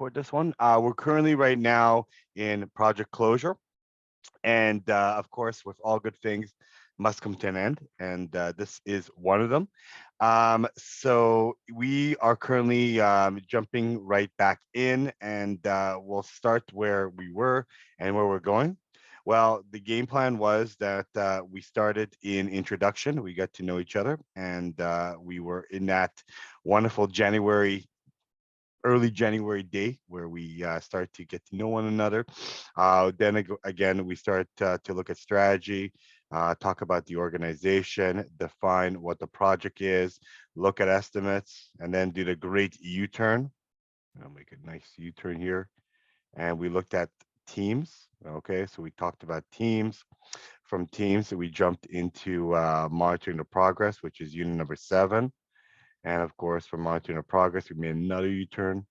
record this one. We're currently right now in project closure. And of course, with all good things must come to an end. And this is one of them. So we are currently jumping right back in, and we'll start where we were and where we're going. Well, the game plan was that we started in introduction. We got to know each other, and we were in that wonderful early January day where we start to get to know one another. Again, we start to look at strategy, talk about the organization, define what the project is, look at estimates, and then do the great U-turn. I'll make a nice U-turn here. And we looked at teams. Okay, so we talked about teams. From teams, we jumped into monitoring the progress, which is unit number 7. And of course, for monitoring the progress, we made another U-turn,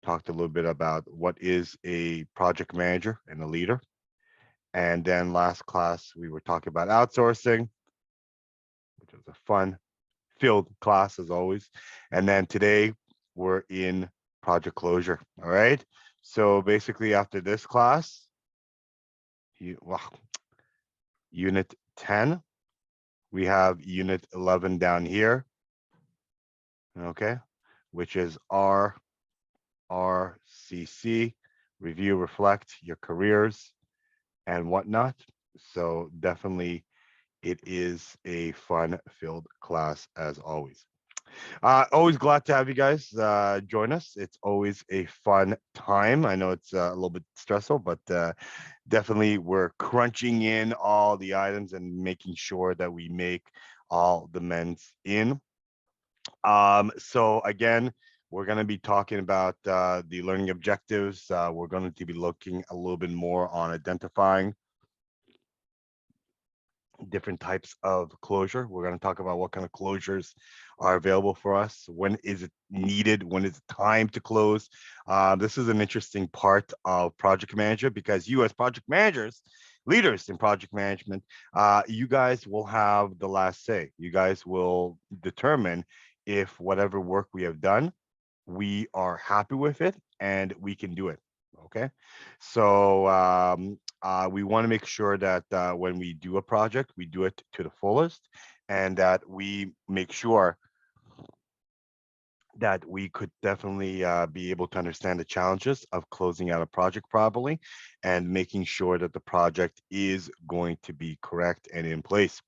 talked a little bit about what is a project manager and a leader. And then last class, we were talking about outsourcing, which was a fun filled class as always. And then today we're in project closure. All right. So basically after this class, unit 10, we have unit 11 down here. Okay. Which is RCC, review, reflect your careers and whatnot. So definitely it is a fun-filled class as always. Always glad to have you guys join us. It's always a fun time. I know it's a little bit stressful, but definitely we're crunching in all the items and making sure that we make all the men's in. So again, we're going to be talking about the learning objectives. We're going to be looking a little bit more on identifying different types of closure. We're going to talk about what kind of closures are available for us. When is it needed? When is it time to close? This is an interesting part of project manager because you as project managers, leaders in project management, you guys will have the last say. You guys will determine if whatever work we have done, we are happy with it and we can do it. Okay. So we want to make sure that when we do a project, we do it to the fullest and that we make sure that we could definitely be able to understand the challenges of closing out a project properly and making sure that the project is going to be correct and in place.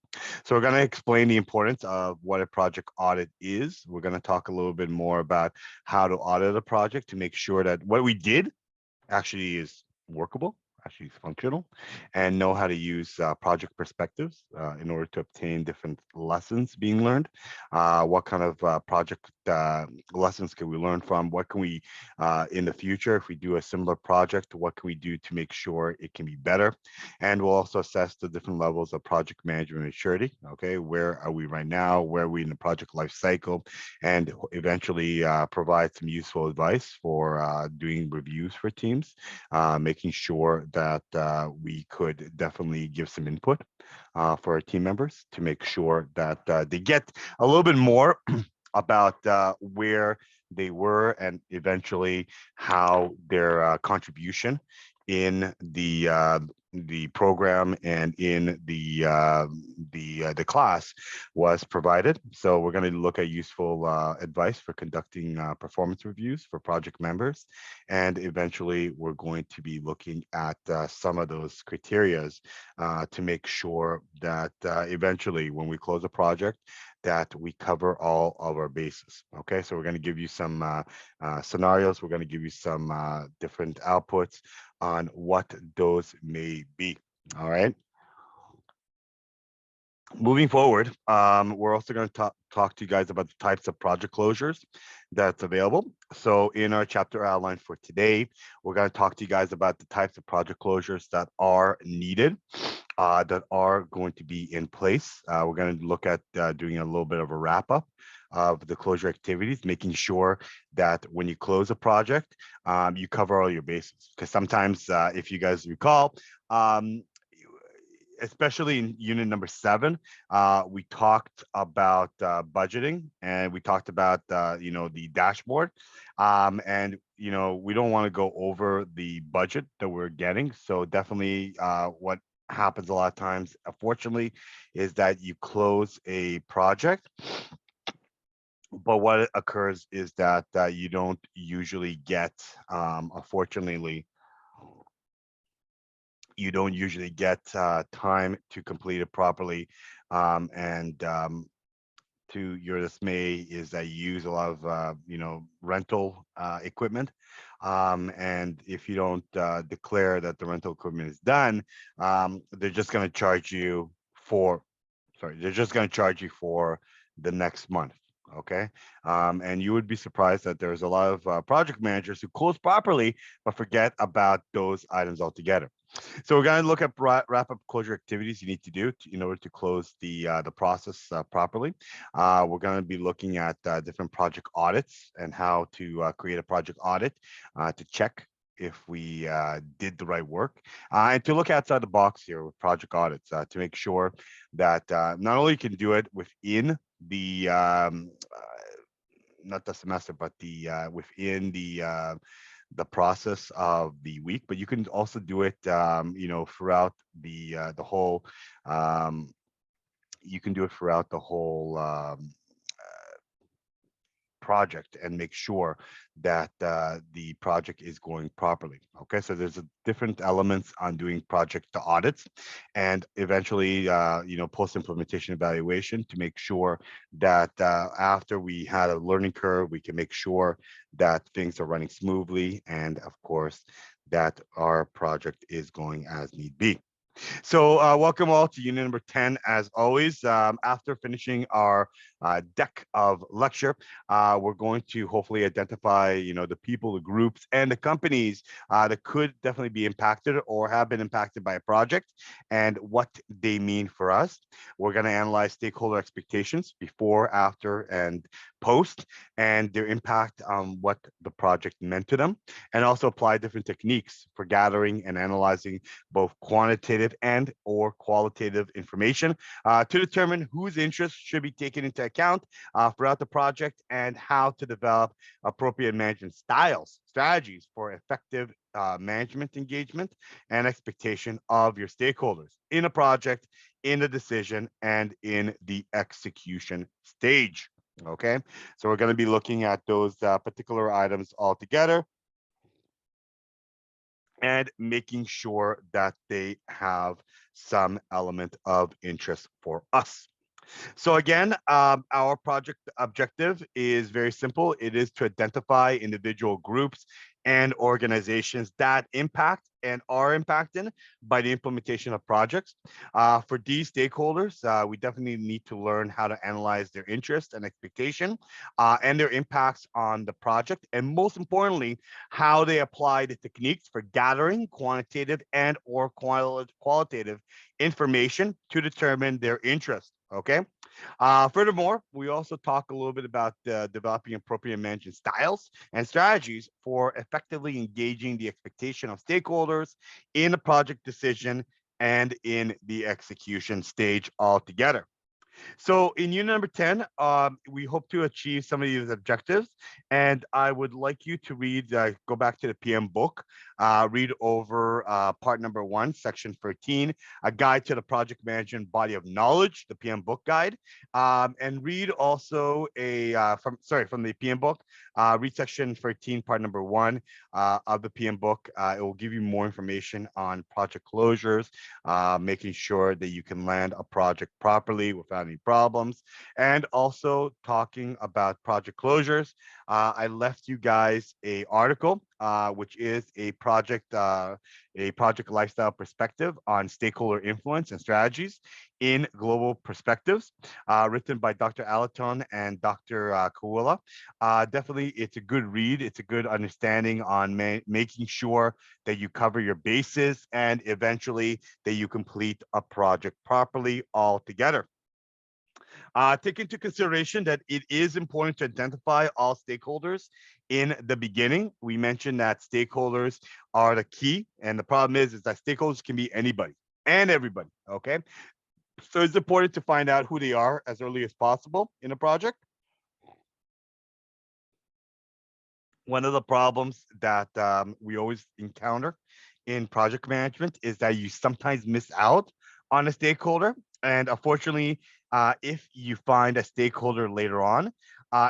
So we're going to explain the importance of what a project audit is. We're going to talk a little bit more about how to audit a project to make sure that what we did actually is workable, actually is functional, and know how to use project perspectives in order to obtain different lessons being learned. What kind of project lessons can we learn from? What can we, in the future, if we do a similar project, what can we do to make sure it can be better? And we'll also assess the different levels of project management maturity. Okay, where are we right now? Where are we in the project life cycle? And eventually provide some useful advice for doing reviews for teams, making sure that we could definitely give some input for our team members to make sure that they get a little bit more about where they were and eventually how their contribution in the program and in the class was provided. So we're going to look at useful advice for conducting performance reviews for project members, and eventually we're going to be looking at some of those criterias to make sure that eventually when we close a project that we cover all of our bases. Okay, so we're going to give you some scenarios. We're going to give you some different outputs on what those may be. All right. Moving forward, we're also going to talk to you guys about the types of project closures that's available. So in our chapter outline for today, we're going to talk to you guys about the types of project closures that are needed, that are going to be in place. We're going to look at doing a little bit of a wrap up of the closure activities, making sure that when you close a project, you cover all your bases. Because sometimes, if you guys recall, especially in unit number 7, we talked about budgeting, and we talked about the dashboard, and we don't want to go over the budget that we're getting. So definitely, what happens a lot of times, unfortunately, is that you close a project, but what occurs is that you don't usually get, unfortunately, you don't usually get time to complete it properly. And to your dismay is that you use a lot of rental equipment, and if you don't declare that the rental equipment is done, they're just going to charge you for they're just going to charge you for the next month. Okay. And you would be surprised that there's a lot of project managers who close properly but forget about those items altogether. So we're going to look at wrap up closure activities you need to do in order to close the process properly. We're going to be looking at different project audits and how to create a project audit to check if we did the right work, and to look outside the box here with project audits to make sure that not only you can do it within the not the semester, but within the process of the week, but you can also do it, throughout the whole. You can do it throughout the whole project and make sure that the project is going properly. Okay, so there's different elements on doing project audits, and eventually, post implementation evaluation to make sure that after we had a learning curve, we can make sure that things are running smoothly, and of course, that our project is going as need be. So welcome all to unit number 10. As always, after finishing our deck of lecture, we're going to hopefully identify, the people, the groups, and the companies that could definitely be impacted or have been impacted by a project and what they mean for us. We're going to analyze stakeholder expectations before, after, and post, and their impact on what the project meant to them, and also apply different techniques for gathering and analyzing both quantitative and or qualitative information to determine whose interests should be taken into account throughout the project, and how to develop appropriate management styles, strategies for effective management engagement and expectation of your stakeholders in a project, in the decision, and in the execution stage. Okay, so we're going to be looking at those particular items all together and making sure that they have some element of interest for us. So again, our project objective is very simple. It is to identify individual groups and organizations that impact and are impacted by the implementation of projects. For these stakeholders, we definitely need to learn how to analyze their interest and expectation and their impacts on the project, and most importantly, how they apply the techniques for gathering quantitative and or qualitative information to determine their interest. Okay. Furthermore, we also talk a little bit about developing appropriate management styles and strategies for effectively engaging the expectation of stakeholders in the project decision and in the execution stage altogether. So in unit number 10, we hope to achieve some of these objectives. And I would like you to read, go back to the PM book, read over part number 1, section 13, a guide to the project management body of knowledge, the PM book guide, and read also from the PM book, read section 13, part number 1 of the PM book. It will give you more information on project closures, making sure that you can land a project properly without any problems, and also talking about project closures. I left you guys a article, which is a project lifestyle perspective on stakeholder influence and strategies in global perspectives, written by Dr. Alaton and Dr. Kawula. Definitely, it's a good read. It's a good understanding on making sure that you cover your bases and eventually that you complete a project properly altogether. Take into consideration that it is important to identify all stakeholders in the beginning. We mentioned that stakeholders are the key, and the problem is that stakeholders can be anybody. and everybody. Okay. So it's important to find out who they are as early as possible in a project. One of the problems that we always encounter in project management is that you sometimes miss out on a stakeholder. And unfortunately, if you find a stakeholder later on,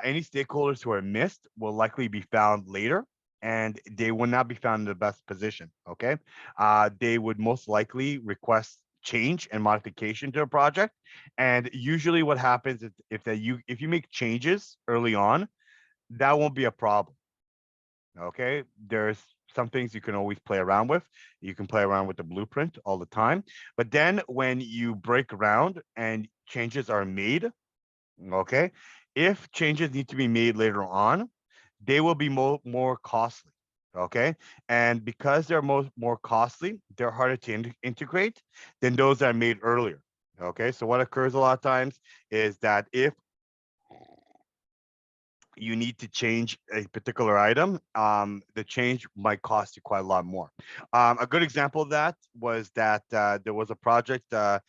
any stakeholders who are missed will likely be found later and they will not be found in the best position. Okay. They would most likely request change and modification to a project. And usually what happens is if you make changes early on, that won't be a problem. Okay, there's some things you can always play around with. You can play around with the blueprint all the time. But then when you break around and changes are made, okay, if changes need to be made later on, they will be more costly. Okay, and because they're more costly, they're harder to integrate than those that are made earlier. Okay, so what occurs a lot of times is that if you need to change a particular item, the change might cost you quite a lot more. A good example of that was that there was a project, a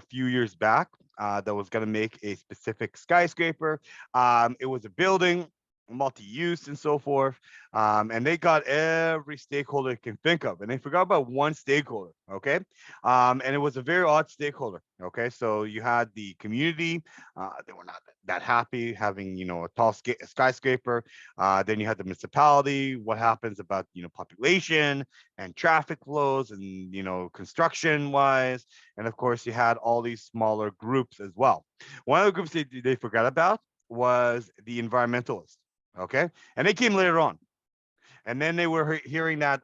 few years back that was going to make a specific skyscraper. It was a building, multi-use and so forth. And they got every stakeholder you can think of, and they forgot about one stakeholder. Okay. And it was a very odd stakeholder. Okay. So you had the community, they were not that happy having a tall skyscraper. Then you had the municipality. What happens about population and traffic flows and construction wise, and of course you had all these smaller groups as well. One of the groups they forgot about was the environmentalists. Okay, and they came later on. And then they were hearing that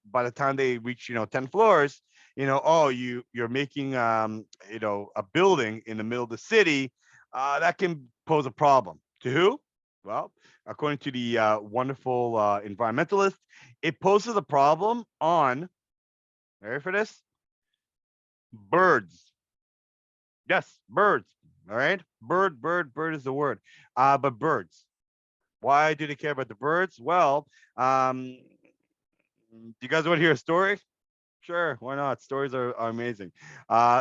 by the time they reach 10 floors, oh, you're making a building in the middle of the city, that can pose a problem to who? Well, according to the wonderful environmentalist, it poses a problem on, ready for this, birds. Yes, birds. All right, bird is the word. But birds, why do they care about the birds? Well, do you guys want to hear a story? Sure, why not? Stories are amazing.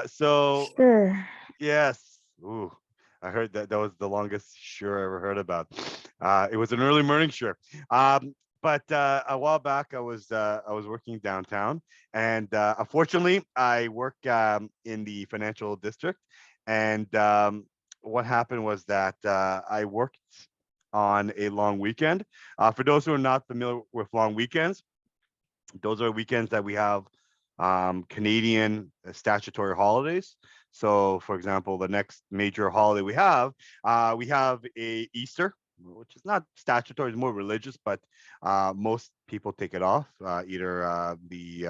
So Sure. yes. Ooh, I heard that was the longest sure I ever heard about. It was an early morning sure. But a while back, I was working downtown, and unfortunately, I work in the financial district. And what happened was that I worked on a long weekend. For those who are not familiar with long weekends, those are weekends that we have Canadian statutory holidays. So, for example, the next major holiday we have a Easter, which is not statutory; it's more religious, but most people take it off. Either the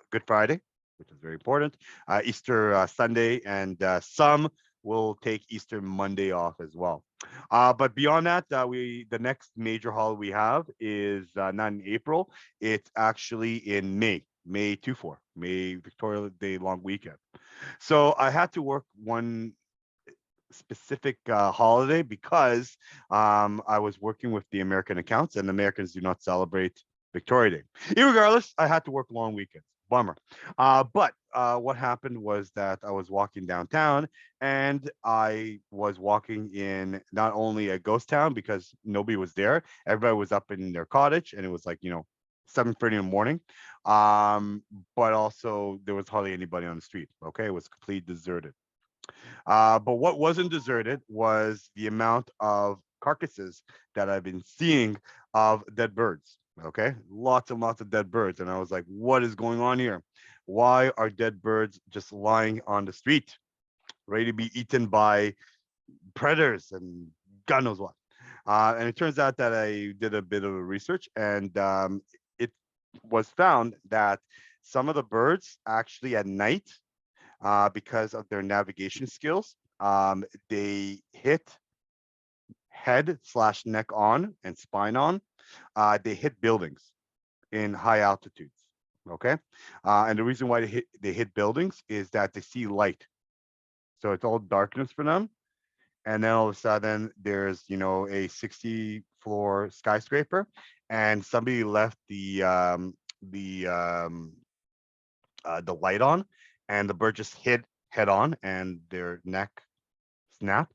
Good Friday, which is very important, Easter Sunday, and some will take Easter Monday off as well. But beyond that, the next major holiday we have is not in April. It's actually in May. May 24, May Victoria Day long weekend. So I had to work one specific holiday because I was working with the American accounts, and Americans do not celebrate Victoria Day. Irregardless, I had to work long weekends. Bummer. But what happened was that I was walking downtown, and I was walking in not only a ghost town because nobody was there, everybody was up in their cottage, and it was like 7:30 in the morning. Um, but also there was hardly anybody on the street. Okay, it was completely deserted. But what wasn't deserted was the amount of carcasses that I've been seeing of dead birds. Okay, lots and lots of dead birds. And I was like, what is going on here? Why are dead birds just lying on the street, ready to be eaten by predators and God knows what? And it turns out that I did a bit of research, and it was found that some of the birds actually at night, because of their navigation skills. They hit head slash neck on and spine on. They hit buildings in high altitudes. Okay, and the reason why they hit buildings is that they see light, so it's all darkness for them. And then all of a sudden, there's a 60-floor skyscraper, and somebody left the the light on, and the bird just hit head on, and their neck snapped,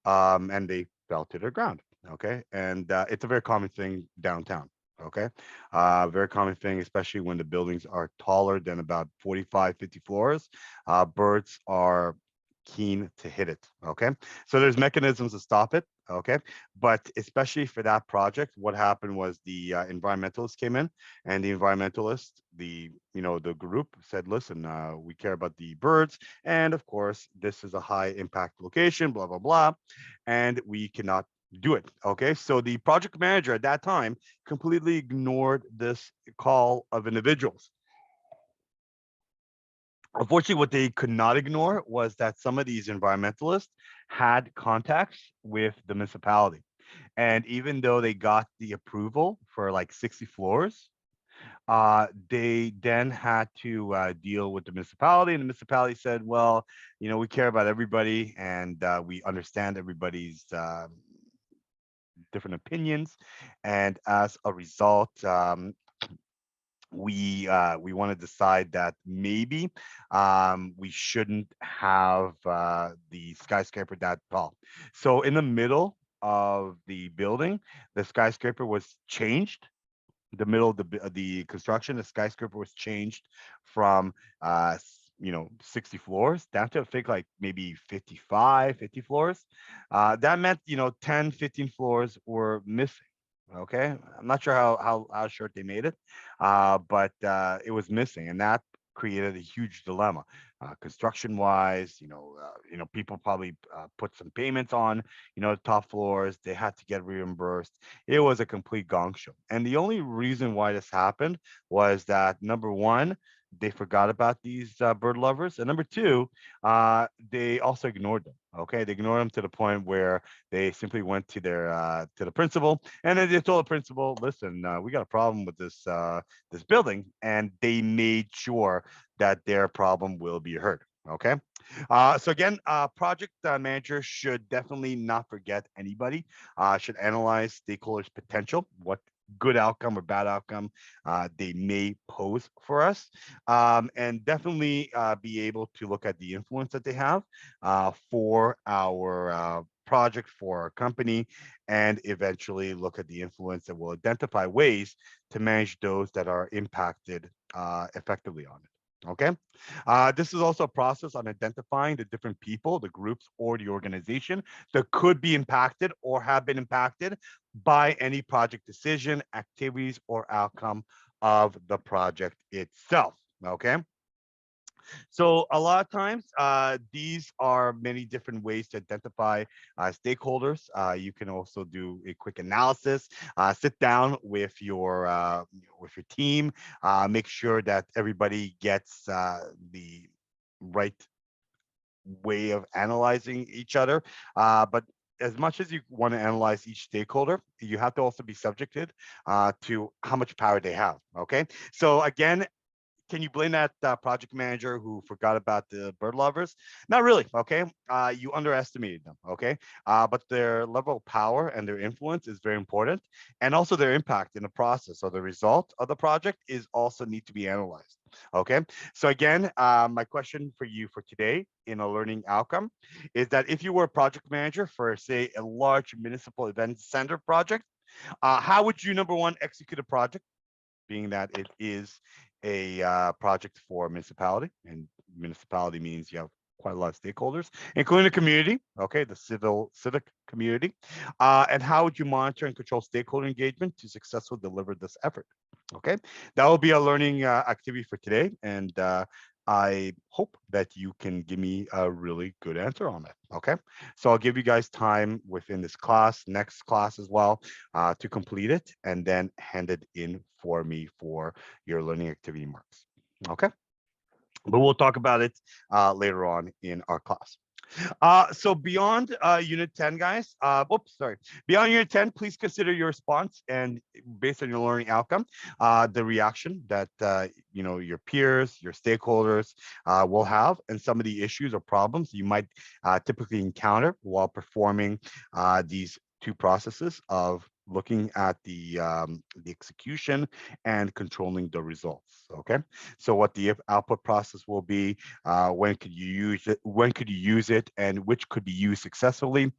and they fell to the ground. Okay, and it's a very common thing downtown. Okay, very common thing, especially when the buildings are taller than about 45, 50 floors. Birds are keen to hit it. Okay, so there's mechanisms to stop it. Okay, but especially for that project, what happened was the environmentalists came in, and the environmentalists, the group said, listen, we care about the birds, and of course, this is a high impact location, blah blah blah, and we cannot do it. Okay, so the project manager at that time completely ignored this call of individuals. Unfortunately, what they could not ignore was that some of these environmentalists had contacts with the municipality. And even though they got the approval for like 60 floors, they then had to deal with the municipality, and the municipality said, well, we care about everybody, and we understand everybody's different opinions. And as a result, we want to decide that maybe we shouldn't have the skyscraper that tall. So in the middle of the building, the skyscraper was changed. The middle of the construction, the skyscraper was changed from 60 floors down to, I think, like maybe 55, 50 floors. That meant 10, 15 floors were missing. Okay, I'm not sure how short they made it, but it was missing, and that created a huge dilemma, construction wise. People probably put some payments on, the top floors. They had to get reimbursed. It was a complete gong show, and the only reason why this happened was that, number one, they forgot about these bird lovers, and number two, they also ignored them. Okay, they ignored them to the point where they simply went to the principal, and then they told the principal, "Listen, we got a problem with this building," and they made sure that their problem will be heard. Okay, so again, project manager should definitely not forget anybody. Should analyze stakeholders' potential, what good outcome or bad outcome they may pose for us, and definitely be able to look at the influence that they have for our project, for our company, and eventually look at the influence that will identify ways to manage those that are impacted effectively on it. Okay. This is also a process on identifying the different people, the groups, or the organization that could be impacted or have been impacted by any project decision, activities, or outcome of the project itself. Okay. So a lot of times, these are many different ways to identify stakeholders. You can also do a quick analysis. Sit down with your team. Make sure that everybody gets the right way of analyzing each other. But as much as you want to analyze each stakeholder, you have to also be subjected to how much power they have. Okay. So again, can you blame that project manager who forgot about the bird lovers? Not really. Okay, you underestimated them. Okay, but their level of power and their influence is very important, and also their impact in the process or the result of the project is also need to be analyzed. Okay, so again, my question for you for today in a learning outcome is that if you were a project manager for, say, a large municipal event center project, how would you, number one, execute a project, being that it is a project for municipality, and municipality means you have quite a lot of stakeholders, including the community, okay, the civic community. And how would you monitor and control stakeholder engagement to successfully deliver this effort? Okay, that will be a learning activity for today, and I hope that you can give me a really good answer on it. Okay, so I'll give you guys time within this class, next class as well, to complete it and then hand it in for me for your learning activity marks. Okay, but we'll talk about it later on in our class. So beyond unit 10, guys, sorry. Beyond unit 10, please consider your response, and based on your learning outcome, the reaction that, your peers, your stakeholders will have, and some of the issues or problems you might typically encounter while performing these two processes of looking at the execution and controlling the results. Okay, so what the output process will be, when could you use it, and which could be used successfully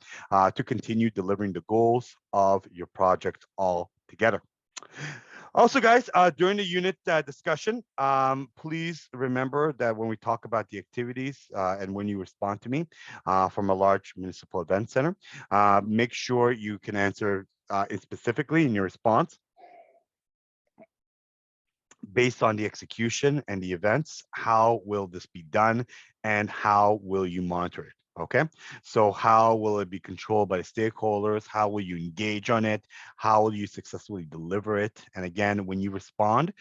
to continue delivering the goals of your project all together. Also, guys, during the unit discussion, please remember that when we talk about the activities and when you respond to me from a large municipal event center, make sure you can answer specifically in your response based on the execution and the events. How will this be done, and how will you monitor it? Okay, so how will it be controlled by the stakeholders? How will you engage on it? How will you successfully deliver it? And again, when you respond,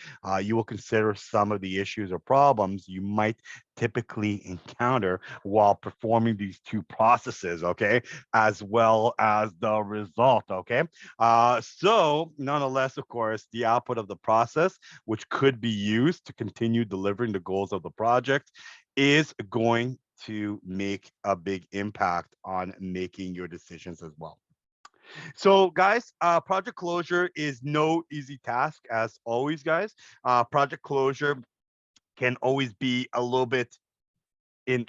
you will consider some of the issues or problems you might typically encounter while performing these two processes, okay, as well as the result, okay? So nonetheless, of course, the output of the process, which could be used to continue delivering the goals of the project, is going to make a big impact on making your decisions as well. So, guys, project closure is no easy task, as always, guys. Project closure can always be a little bit, in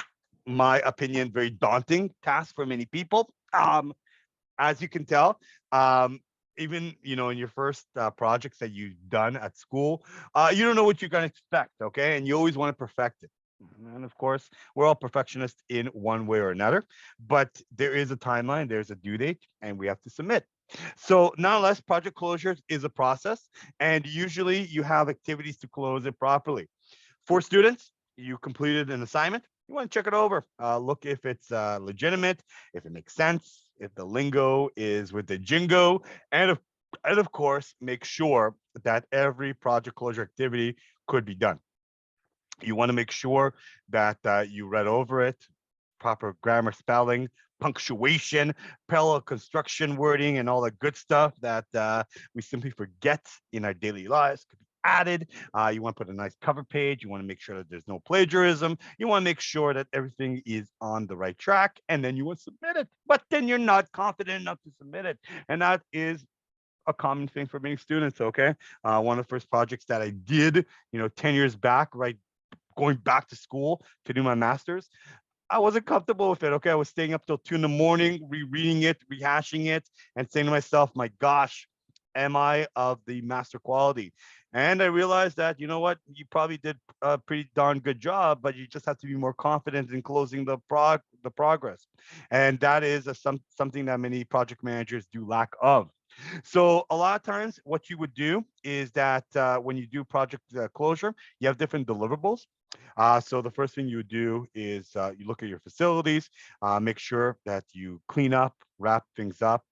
my opinion, very daunting task for many people. As you can tell, um, even in your first projects that you've done at school, you don't know what you're gonna expect, okay? And you always want to perfect it. And of course, we're all perfectionists in one way or another, but there is a timeline, there's a due date, and we have to submit. So nonetheless, project closure is a process, and usually you have activities to close it properly. For students, you completed an assignment, you want to check it over. Look if it's legitimate, if it makes sense, if the lingo is with the jingo, and of course, make sure that every project closure activity could be done. You want to make sure that you read over it, proper grammar, spelling, punctuation, parallel construction wording, and all the good stuff that we simply forget in our daily lives could be added. You want to put a nice cover page. You want to make sure that there's no plagiarism. You want to make sure that everything is on the right track, and then you want to submit it. But then you're not confident enough to submit it, and that is a common thing for many students. Okay, one of the first projects that I did, 10 years back, right, going back to school to do my master's, I wasn't comfortable with it. Okay, I was staying up till 2 in the morning, rereading it, rehashing it, and saying to myself, "My gosh, am I of the master quality?" And I realized that, you know what, you probably did a pretty darn good job, but you just have to be more confident in closing the progress, and that is something that many project managers do lack of. So a lot of times, what you would do is that when you do project closure, you have different deliverables. So the first thing you do is you look at your facilities, make sure that you clean up, wrap things up,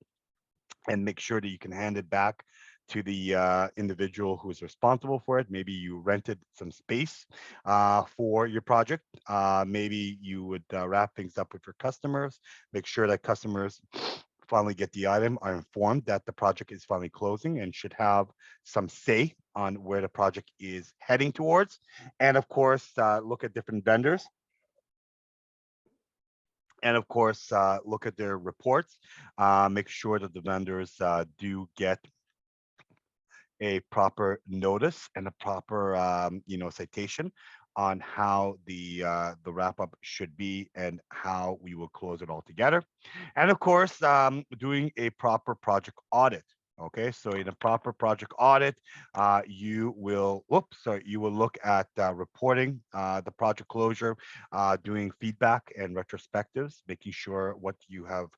and make sure that you can hand it back to the individual who is responsible for it. Maybe you rented some space for your project. Maybe you would wrap things up with your customers, make sure that customers finally get the item, are informed that the project is finally closing and should have some say on where the project is heading towards. And of course, look at different vendors, and of course, look at their reports. Make sure that the vendors do get a proper notice and a proper, citation on how the wrap up should be and how we will close it all together. And of course, doing a proper project audit. Okay, so in a proper project audit, you will look at reporting the project closure, doing feedback and retrospectives, making sure what you have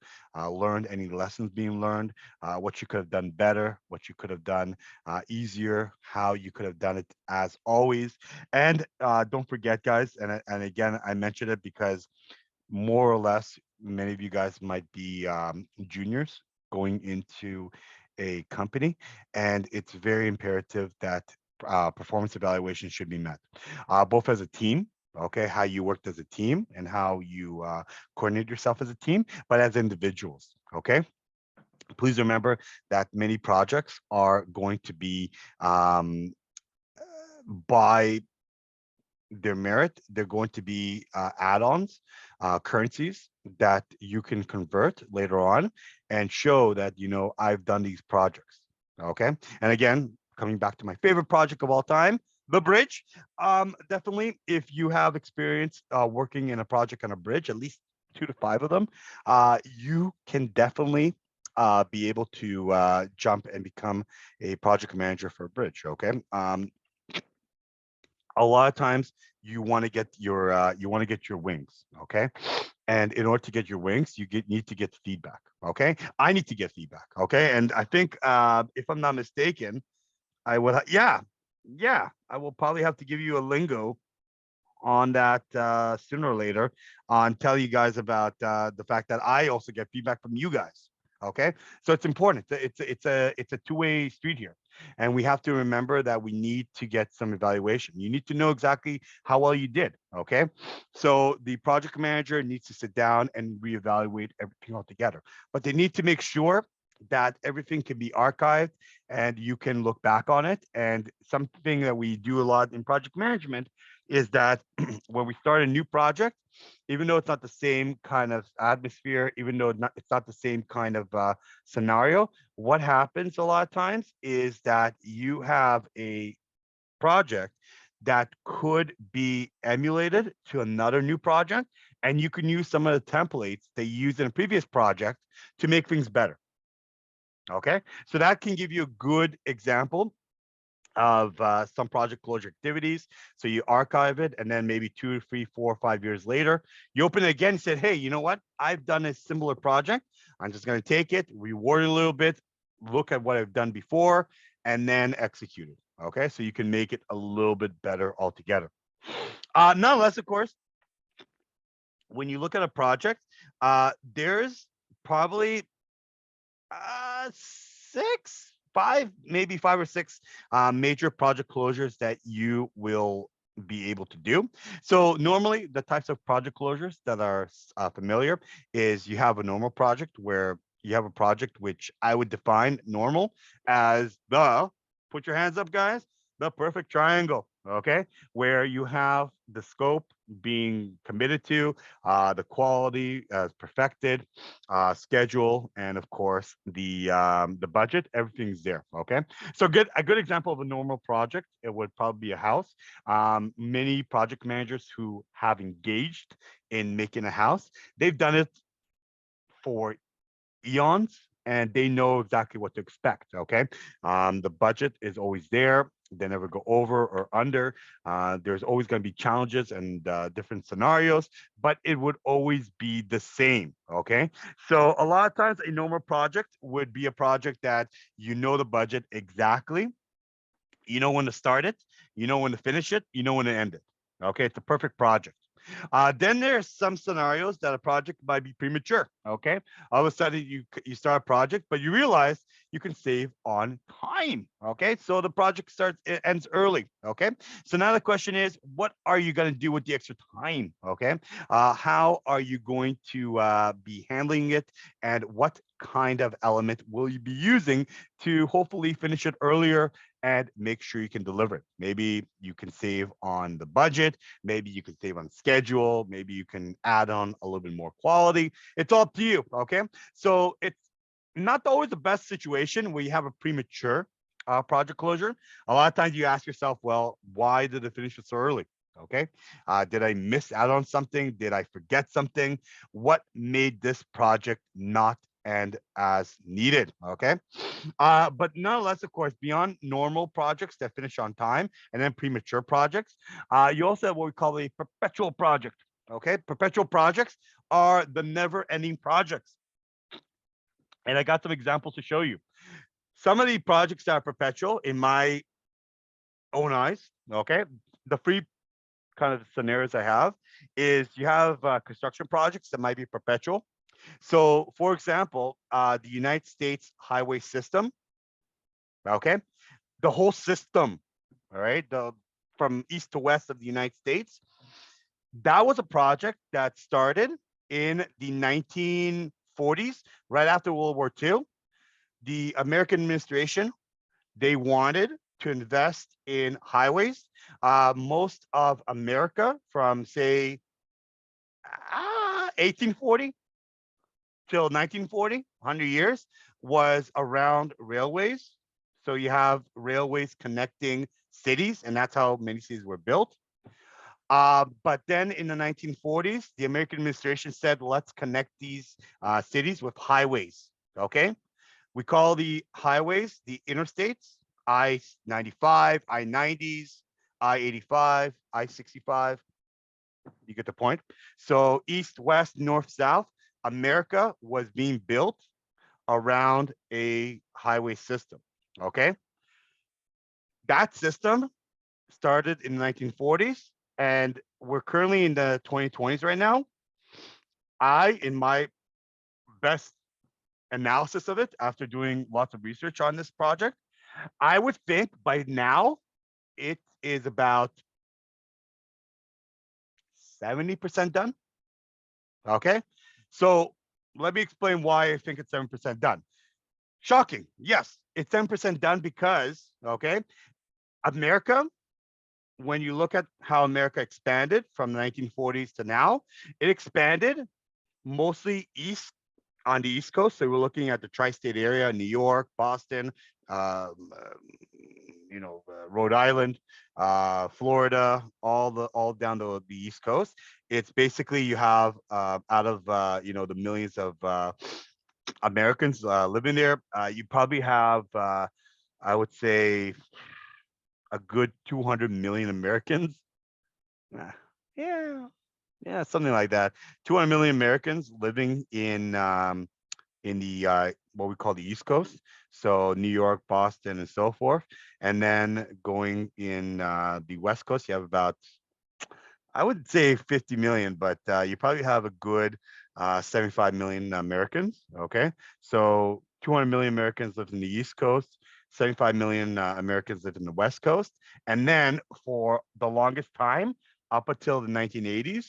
learned, any lessons being learned, what you could have done better, what you could have done easier, how you could have done it as always. And don't forget, guys, and again, I mentioned it because more or less, many of you guys might be juniors going into a company, and it's very imperative that performance evaluation should be met, both as a team. Okay, how you worked as a team and how you coordinate yourself as a team, but as individuals. Okay, please remember that many projects are going to be by their merit, they're going to be add-ons, currencies that you can convert later on and show that, I've done these projects. Okay. And again, coming back to my favorite project of all time, the bridge. Definitely, if you have experience working in a project on a bridge, at least 2 to 5 of them, you can definitely be able to jump and become a project manager for a bridge. Okay. A lot of times you want to get your wings. Okay. And in order to get your wings, need to get feedback. Okay. I need to get feedback. Okay. And I think if I'm not mistaken, I would yeah, I will probably have to give you a lingo on that sooner or later, on tell you guys about the fact that I also get feedback from you guys. Okay, so it's important. It's a two-way street here, and we have to remember that we need to get some evaluation. You need to know exactly how well you did. Okay, so the project manager needs to sit down and reevaluate everything altogether, but they need to make sure that everything can be archived and you can look back on it. And something that we do a lot in project management is that when we start a new project, even though it's not the same kind of atmosphere, even though it's not the same kind of scenario, what happens a lot of times is that you have a project that could be emulated to another new project, and you can use some of the templates they used in a previous project to make things better. Okay, so that can give you a good example of some project closure activities. So you archive it, and then maybe 2, 3, 4, 5 years later, you open it again and said, hey, you know what? I've done a similar project. I'm just going to take it, reward it a little bit, look at what I've done before, and then execute it. Okay, so you can make it a little bit better altogether. Nonetheless, of course, when you look at a project, there's probably six, five, maybe 5 or 6 major project closures that you will be able to do. So normally the types of project closures that are familiar is you have a normal project where you have a project which I would define normal as put your hands up, guys, the perfect triangle. Okay, where you have the scope being committed to, the quality perfected, schedule, and of course the budget. Everything's there. Okay, so a good example of a normal project, it would probably be a house. Many project managers who have engaged in making a house, they've done it for eons, and they know exactly what to expect. Okay, the budget is always there. They never go over or under. There's always going to be challenges and different scenarios, but it would always be the same. Okay, so a lot of times a normal project would be a project that you know the budget exactly, you know when to start it, you know when to finish it, you know when to end it. Okay, it's a perfect project. Then there's some scenarios that a project might be premature. Okay, all of a sudden you start a project, but you realize you can save on time. Okay, so the project it ends early. Okay, so now the question is, what are you going to do with the extra time? Okay, how are you going to be handling it, and what kind of element will you be using to hopefully finish it earlier and make sure you can deliver it? Maybe you can save on the budget. Maybe you can save on schedule. Maybe you can add on a little bit more quality. It's all up to you. Okay. So it's not always the best situation where you have a premature project closure. A lot of times you ask yourself, well, why did it finish so early? Okay. Did I miss out on something? Did I forget something? What made this project not end as needed? Okay. But nonetheless, of course, beyond normal projects that finish on time and then premature projects, you also have what we call a perpetual project. Okay, perpetual projects are the never-ending projects, and I got some examples to show you. Some of the projects that are perpetual, in my own eyes, okay, the three kind of scenarios I have is you have construction projects that might be perpetual. So, for example, the United States highway system, okay, the whole system, all right, from east to west of the United States. That was a project that started in the 1940s, right after World War II. The American administration, they wanted to invest in highways. Most of America, from say 1840 till 1940, 100 years, was around railways. So you have railways connecting cities, and that's how many cities were built. But then in the 1940s, the American administration said, let's connect these cities with highways. Okay. We call the highways the interstates, I-95, I-90s, I-85, I-65. You get the point. So east, west, north, south, America was being built around a highway system. Okay. That system started in the 1940s, and we're currently in the 2020s right now. In my best analysis of it, after doing lots of research on this project, I would think by now it is about 70% done. Okay. So let me explain why I think it's 7% done. Shocking. Yes, it's 10% done because, okay, America, when you look at how America expanded from the 1940s to now, it expanded mostly east on the East Coast. So we're looking at the tri-state area, New York, Boston, um, uh, Rhode Island, Florida, all down the East Coast. It's basically you have out of the millions of Americans living there, you probably have I would say a good 200 million Americans. Uh, yeah, yeah, something like that. 200 million Americans living in the what we call the East Coast, so New York, Boston, and so forth. And then going in the West Coast, you have about, I would say 50 million, but you probably have a good 75 million Americans. Okay, so 200 million Americans live in the East Coast. 75 million Americans live in the West Coast. And then for the longest time, up until the 1980s,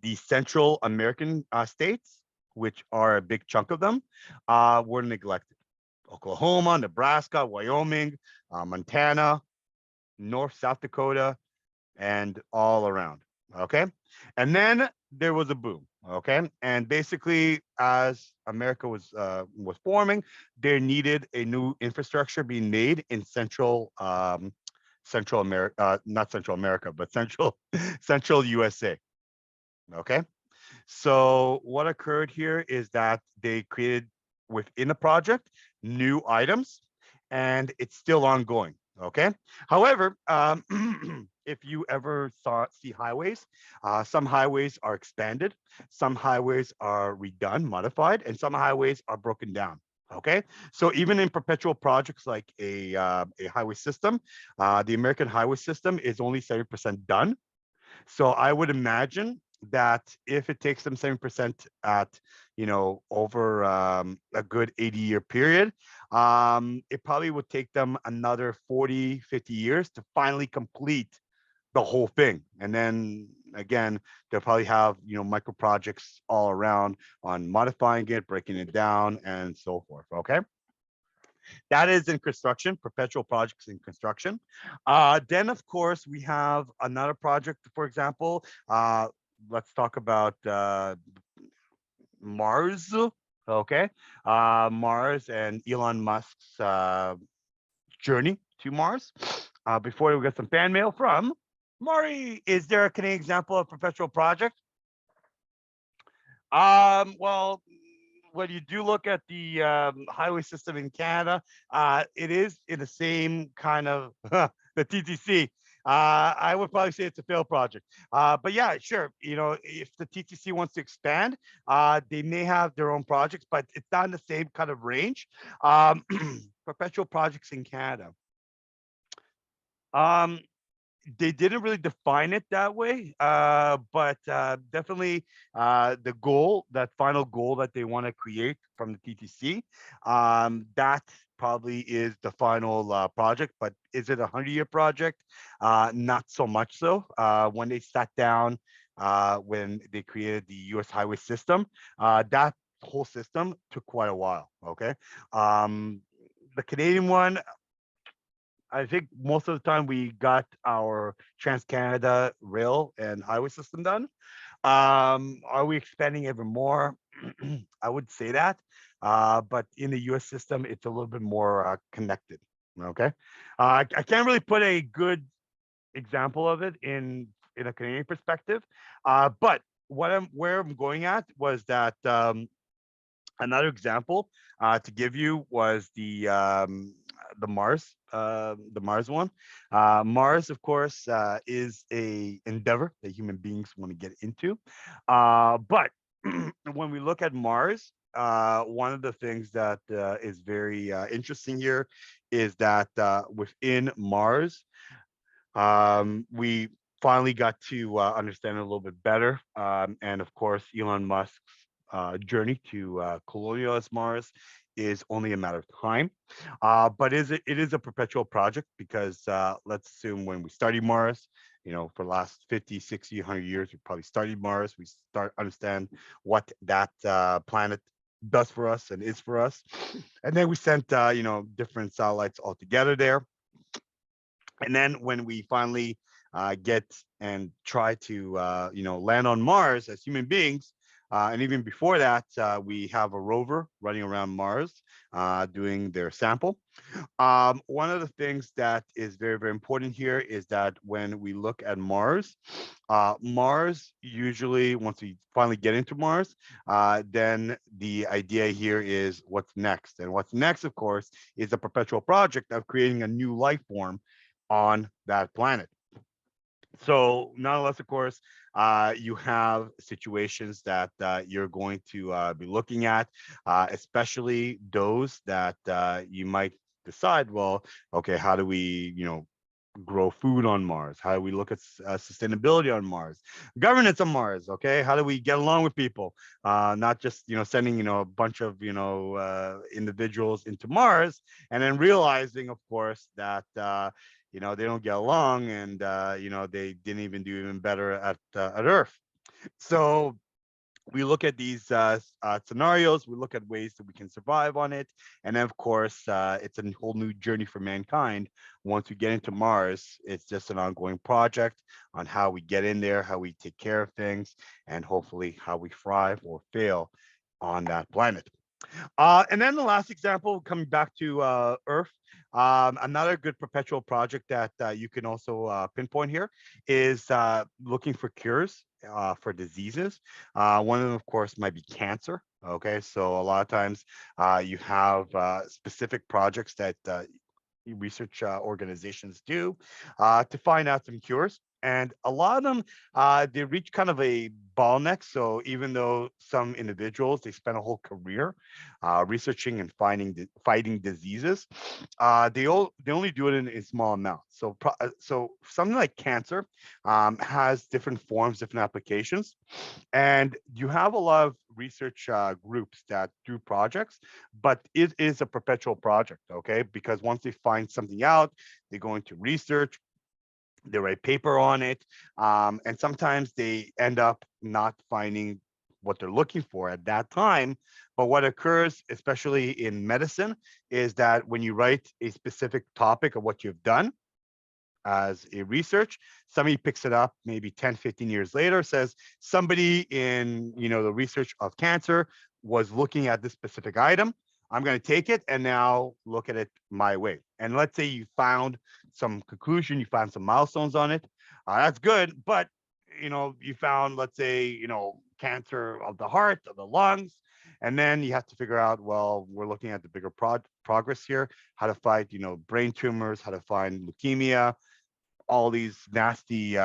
the Central American states, which are a big chunk of them, were neglected. Oklahoma, Nebraska, Wyoming, Montana, North, South Dakota, and all around. Okay. And then there was a boom. Okay. And basically, as America was forming, there needed a new infrastructure being made in Central America, not Central America, but Central USA. Okay. So what occurred here is that they created within the project new items, and it's still ongoing. Okay. However, if you ever see highways, some highways are expanded, some highways are redone, modified, and some highways are broken down. Okay, so even in perpetual projects like a highway system, the American highway system is only 70% done. So I would imagine that if it takes them 7% at, over a good 80-year period, it probably would take them another 40, 50 years to finally complete the whole thing. And then again, they'll probably have, micro projects all around on modifying it, breaking it down, and so forth. Okay. That is in construction, perpetual projects in construction. Then, of course, we have another project, for example. Let's talk about Mars. Okay. Mars and Elon Musk's journey to Mars. Before we get some fan mail from Maury, is there a Canadian example of perpetual project? Well, when you do look at the highway system in Canada, it is in the same kind of the TTC. I would probably say it's a failed project. But yeah, sure. If the TTC wants to expand, they may have their own projects, but it's not in the same kind of range. Perpetual projects in Canada. Um, they didn't really define it that way, but definitely that final goal that they want to create from the TTC, that probably is the final project. But is it a 100-year project? Not so much so. When they sat down, when they created the U.S. highway system, that whole system took quite a while. Okay. The Canadian one, I think most of the time we got our Trans Canada rail and highway system done. Are we expanding ever more? I would say that, but in the U.S. system, it's a little bit more connected. Okay, I can't really put a good example of it in a Canadian perspective, but where I'm going at was that another example to give you was the Mars one. Mars, of course, is a endeavor that human beings want to get into. But when we look at Mars, one of the things that is very interesting here is that within Mars, we finally got to understand it a little bit better. And of course, Elon Musk's journey to colonialize Mars is only a matter of time. But it is a perpetual project because let's assume when we study Mars, for the last 50, 60, 100 years, we probably studied Mars. We start understand what that planet does for us and is for us. And then we sent, different satellites all together there. And then when we finally get and try to land on Mars as human beings, and even before that, we have a rover running around Mars doing their sample. One of the things that is very, very important here is that when we look at Mars, Mars usually, once we finally get into Mars, then the idea here is what's next. And what's next, of course, is a perpetual project of creating a new life form on that planet. So nonetheless, of course, you have situations that you're going to be looking at, especially those that you might decide, well, okay, how do we, grow food on Mars? How do we look at sustainability on Mars? Governance on Mars, okay? How do we get along with people? Not just, sending, a bunch of, individuals into Mars and then realizing, of course, that, they don't get along and, they didn't even do even better at Earth. So we look at these scenarios, we look at ways that we can survive on it. And then, of course, it's a whole new journey for mankind. Once we get into Mars, it's just an ongoing project on how we get in there, how we take care of things, and hopefully how we thrive or fail on that planet. And then the last example, coming back to Earth, another good perpetual project that you can also pinpoint here is looking for cures for diseases. One of them, of course, might be cancer. Okay, so a lot of times you have specific projects that research organizations do to find out some cures. And a lot of them, they reach kind of a bottleneck. So even though some individuals, they spend a whole career researching and fighting diseases, they only do it in small amounts. So something like cancer has different forms, different applications. And you have a lot of research groups that do projects, but it is a perpetual project, okay? Because once they find something out, they go into research, they write paper on it, and sometimes they end up not finding what they're looking for at that time. But what occurs, especially in medicine, is that when you write a specific topic of what you've done, as a research, somebody picks it up maybe 10, 15 years later, says somebody in the research of cancer was looking at this specific item. I'm going to take it and now look at it my way. And let's say you found some conclusion, you found some milestones on it. That's good, but you found, let's say, cancer of the heart, of the lungs, and then you have to figure out, well, we're looking at the bigger progress here, how to fight, brain tumors, how to find leukemia, all these nasty,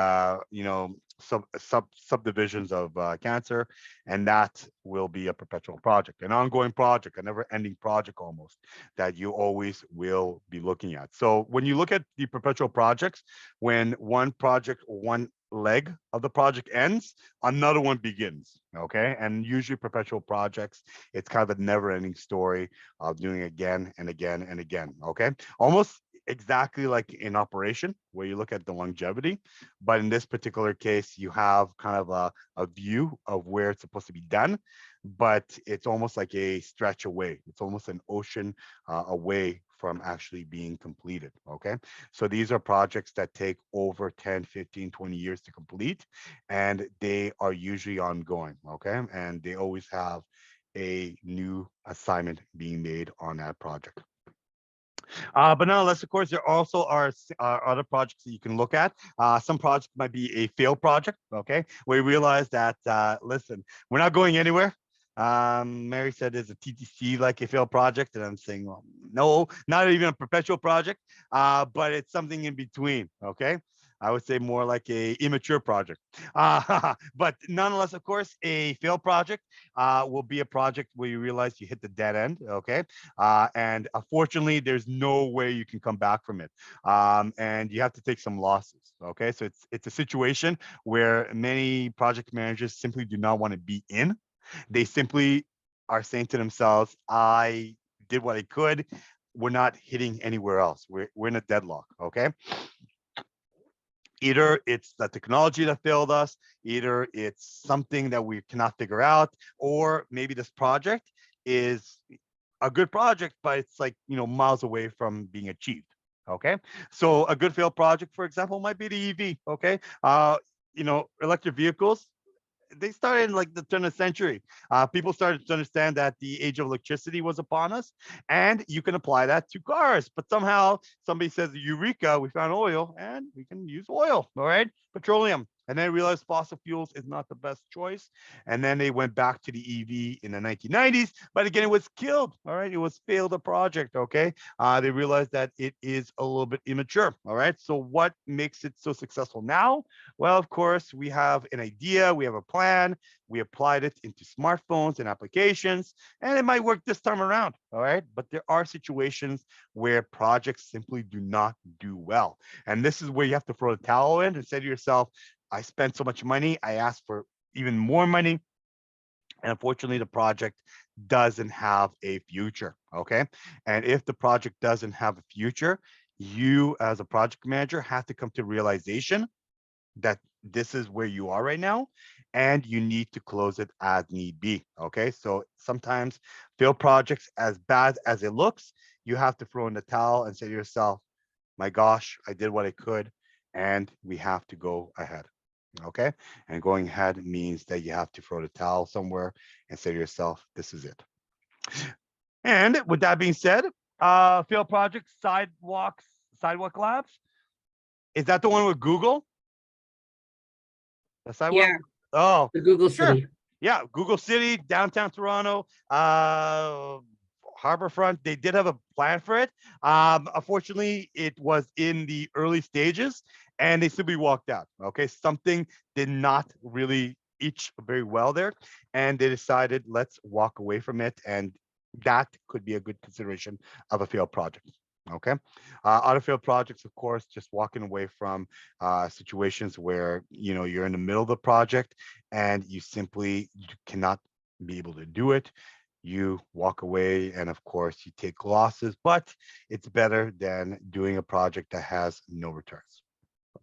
subdivisions of cancer, and that will be a perpetual project, an ongoing project, a never-ending project almost that you always will be looking at. So when you look at the perpetual projects, when one project or one leg of the project ends, another one begins. Okay, and usually perpetual projects, it's kind of a never-ending story of doing again and again and again. Okay, almost exactly like in operation where you look at the longevity, but in this particular case, you have kind of a view of where it's supposed to be done, but it's almost like a stretch away. It's almost an ocean away from actually being completed. Okay. So these are projects that take over 10, 15, 20 years to complete, and they are usually ongoing. Okay. And they always have a new assignment being made on that project. But nonetheless, of course, there also are other projects that you can look at. Some projects might be a failed project, okay? We realize that, listen, we're not going anywhere. Mary said there's a TTC like a failed project, and I'm saying, well, no, not even a perpetual project, but it's something in between, okay? I would say more like a immature project. But nonetheless, of course, a failed project will be a project where you realize you hit the dead end, okay? And unfortunately, there's no way you can come back from it, and you have to take some losses. Okay, so it's a situation where many project managers simply do not want to be in. They simply are saying to themselves, "I did what I could. We're not hitting anywhere else. We're in a deadlock." Okay, either it's the technology that failed us, either it's something that we cannot figure out, or maybe this project is a good project, but it's like, miles away from being achieved. Okay. So a good failed project, for example, might be the EV. Okay. Electric vehicles, they started in like the turn of the century. People started to understand that the age of electricity was upon us, and you can apply that to cars. But somehow somebody says, "Eureka! We found oil, and we can use oil." All right, petroleum. And then realized fossil fuels is not the best choice. And then they went back to the EV in the 1990s. But again, it was killed. All right. It was failed a project. Okay. They realized that it is a little bit immature. All right. So what makes it so successful now? Well, of course, we have an idea, we have a plan, we applied it into smartphones and applications, and it might work this time around. All right. But there are situations where projects simply do not do well. And this is where you have to throw the towel in and say to yourself, I spent so much money, I asked for even more money. And unfortunately, the project doesn't have a future. Okay. And if the project doesn't have a future, you as a project manager have to come to realization that this is where you are right now, and you need to close it as need be. Okay. So sometimes failed projects, as bad as it looks, you have to throw in the towel and say to yourself, my gosh, I did what I could, and we have to go ahead. Okay. And going ahead means that you have to throw the towel somewhere and say to yourself, this is it. And with that being said, failed project sidewalk labs. Is that the one with Google? The sidewalk? Yeah, Oh, the Google sure. City. Yeah, Google City, downtown Toronto, Harborfront. They did have a plan for it. Unfortunately, it was in the early stages, and they simply walked out. Okay, something did not really each very well there, and they decided let's walk away from it, and that could be a good consideration of a failed project. Okay, other failed projects, of course, just walking away from situations where you're in the middle of the project and you cannot be able to do it. You walk away, and of course you take losses, but it's better than doing a project that has no returns.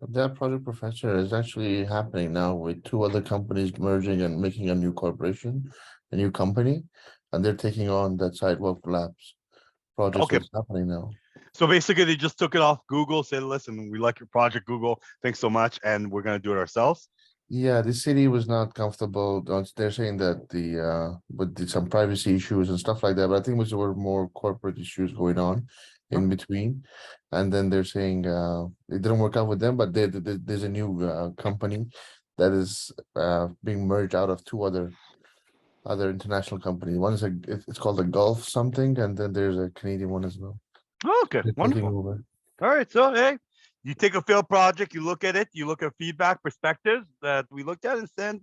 That project professor is actually happening now with two other companies merging and making a new corporation, a new company, and they're taking on that sidewalk labs project. So Okay, it's happening now. so basically they just took it off Google, said, listen, we like your project, Google, thanks so much, and we're going to do it ourselves. Yeah, the city was not comfortable. They're saying that some privacy issues and stuff like that, but I think there were more corporate issues going on in between. And then they're saying it didn't work out with them, but there's a new company that is being merged out of two other international companies. One is it's called the Gulf something, and then there's a Canadian one as well. Okay, They're taking wonderful. over. All right, so hey, you take a failed project, you look at it, you look at feedback, perspectives that we looked at, and then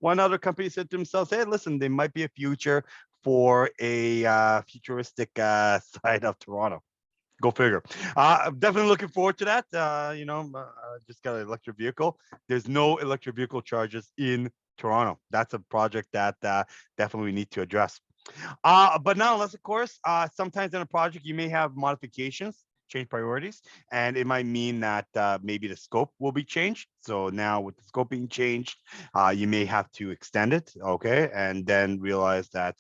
one other company said to themselves, "Hey, listen, there might be a future for a futuristic side of Toronto." Go figure. I'm definitely looking forward to that. Just got an electric vehicle. There's no electric vehicle charges in Toronto. That's a project that definitely we need to address. But nonetheless, of course, sometimes in a project you may have modifications change priorities, and it might mean that maybe the scope will be changed. So now with the scope being changed, you may have to extend it, okay, and then realize that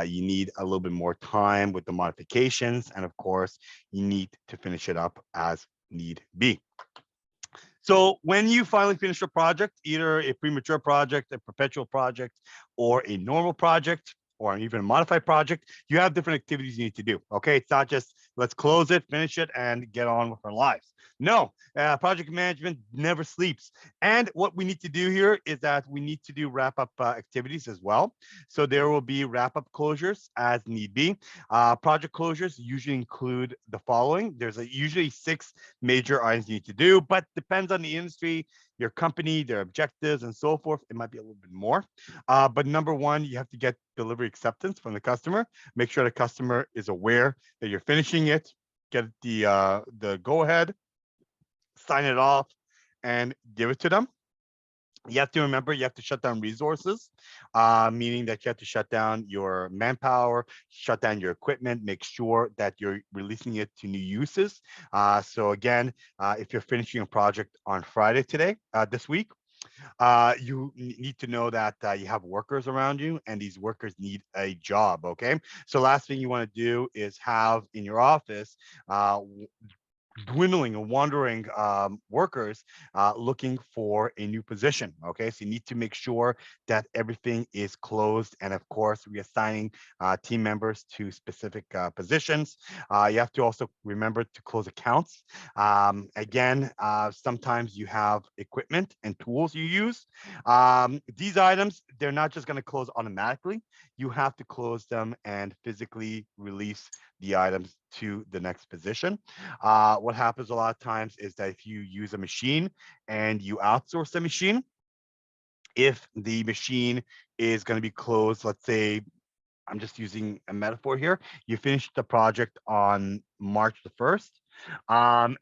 you need a little bit more time with the modifications, and of course, you need to finish it up as need be. So when you finally finish a project, either a premature project, a perpetual project, or a normal project, or even a modified project, you have different activities you need to do. Okay, it's not just let's close it, finish it, and get on with our lives. No, project management never sleeps. And what we need to do here is that we need to do wrap up activities as well. So there will be wrap up closures as need be. Project closures usually include the following. There's usually 6 major items you need to do, but depends on the industry, your company, their objectives, and so forth. It might be a little bit more. But number one, you have to get delivery acceptance from the customer. Make sure the customer is aware that you're finishing it. Get the go ahead, sign it off, and give it to them. You have to remember you have to shut down resources, meaning that you have to shut down your manpower, shut down your equipment, make sure that you're releasing it to new uses. So again, if you're finishing a project on Friday today, this week, you need to know that you have workers around you and these workers need a job. Okay. So last thing you want to do is have in your office dwindling and wandering workers looking for a new position. Okay, so you need to make sure that everything is closed, and of course, reassigning team members to specific positions. You have to also remember to close accounts. Again, sometimes you have equipment and tools you use. These items, they're not just going to close automatically. You have to close them and physically release the items to the next position. What happens a lot of times is that if you use a machine and you outsource the machine, if the machine is going to be closed, let's say I'm just using a metaphor here. You finished the project on March the 1st,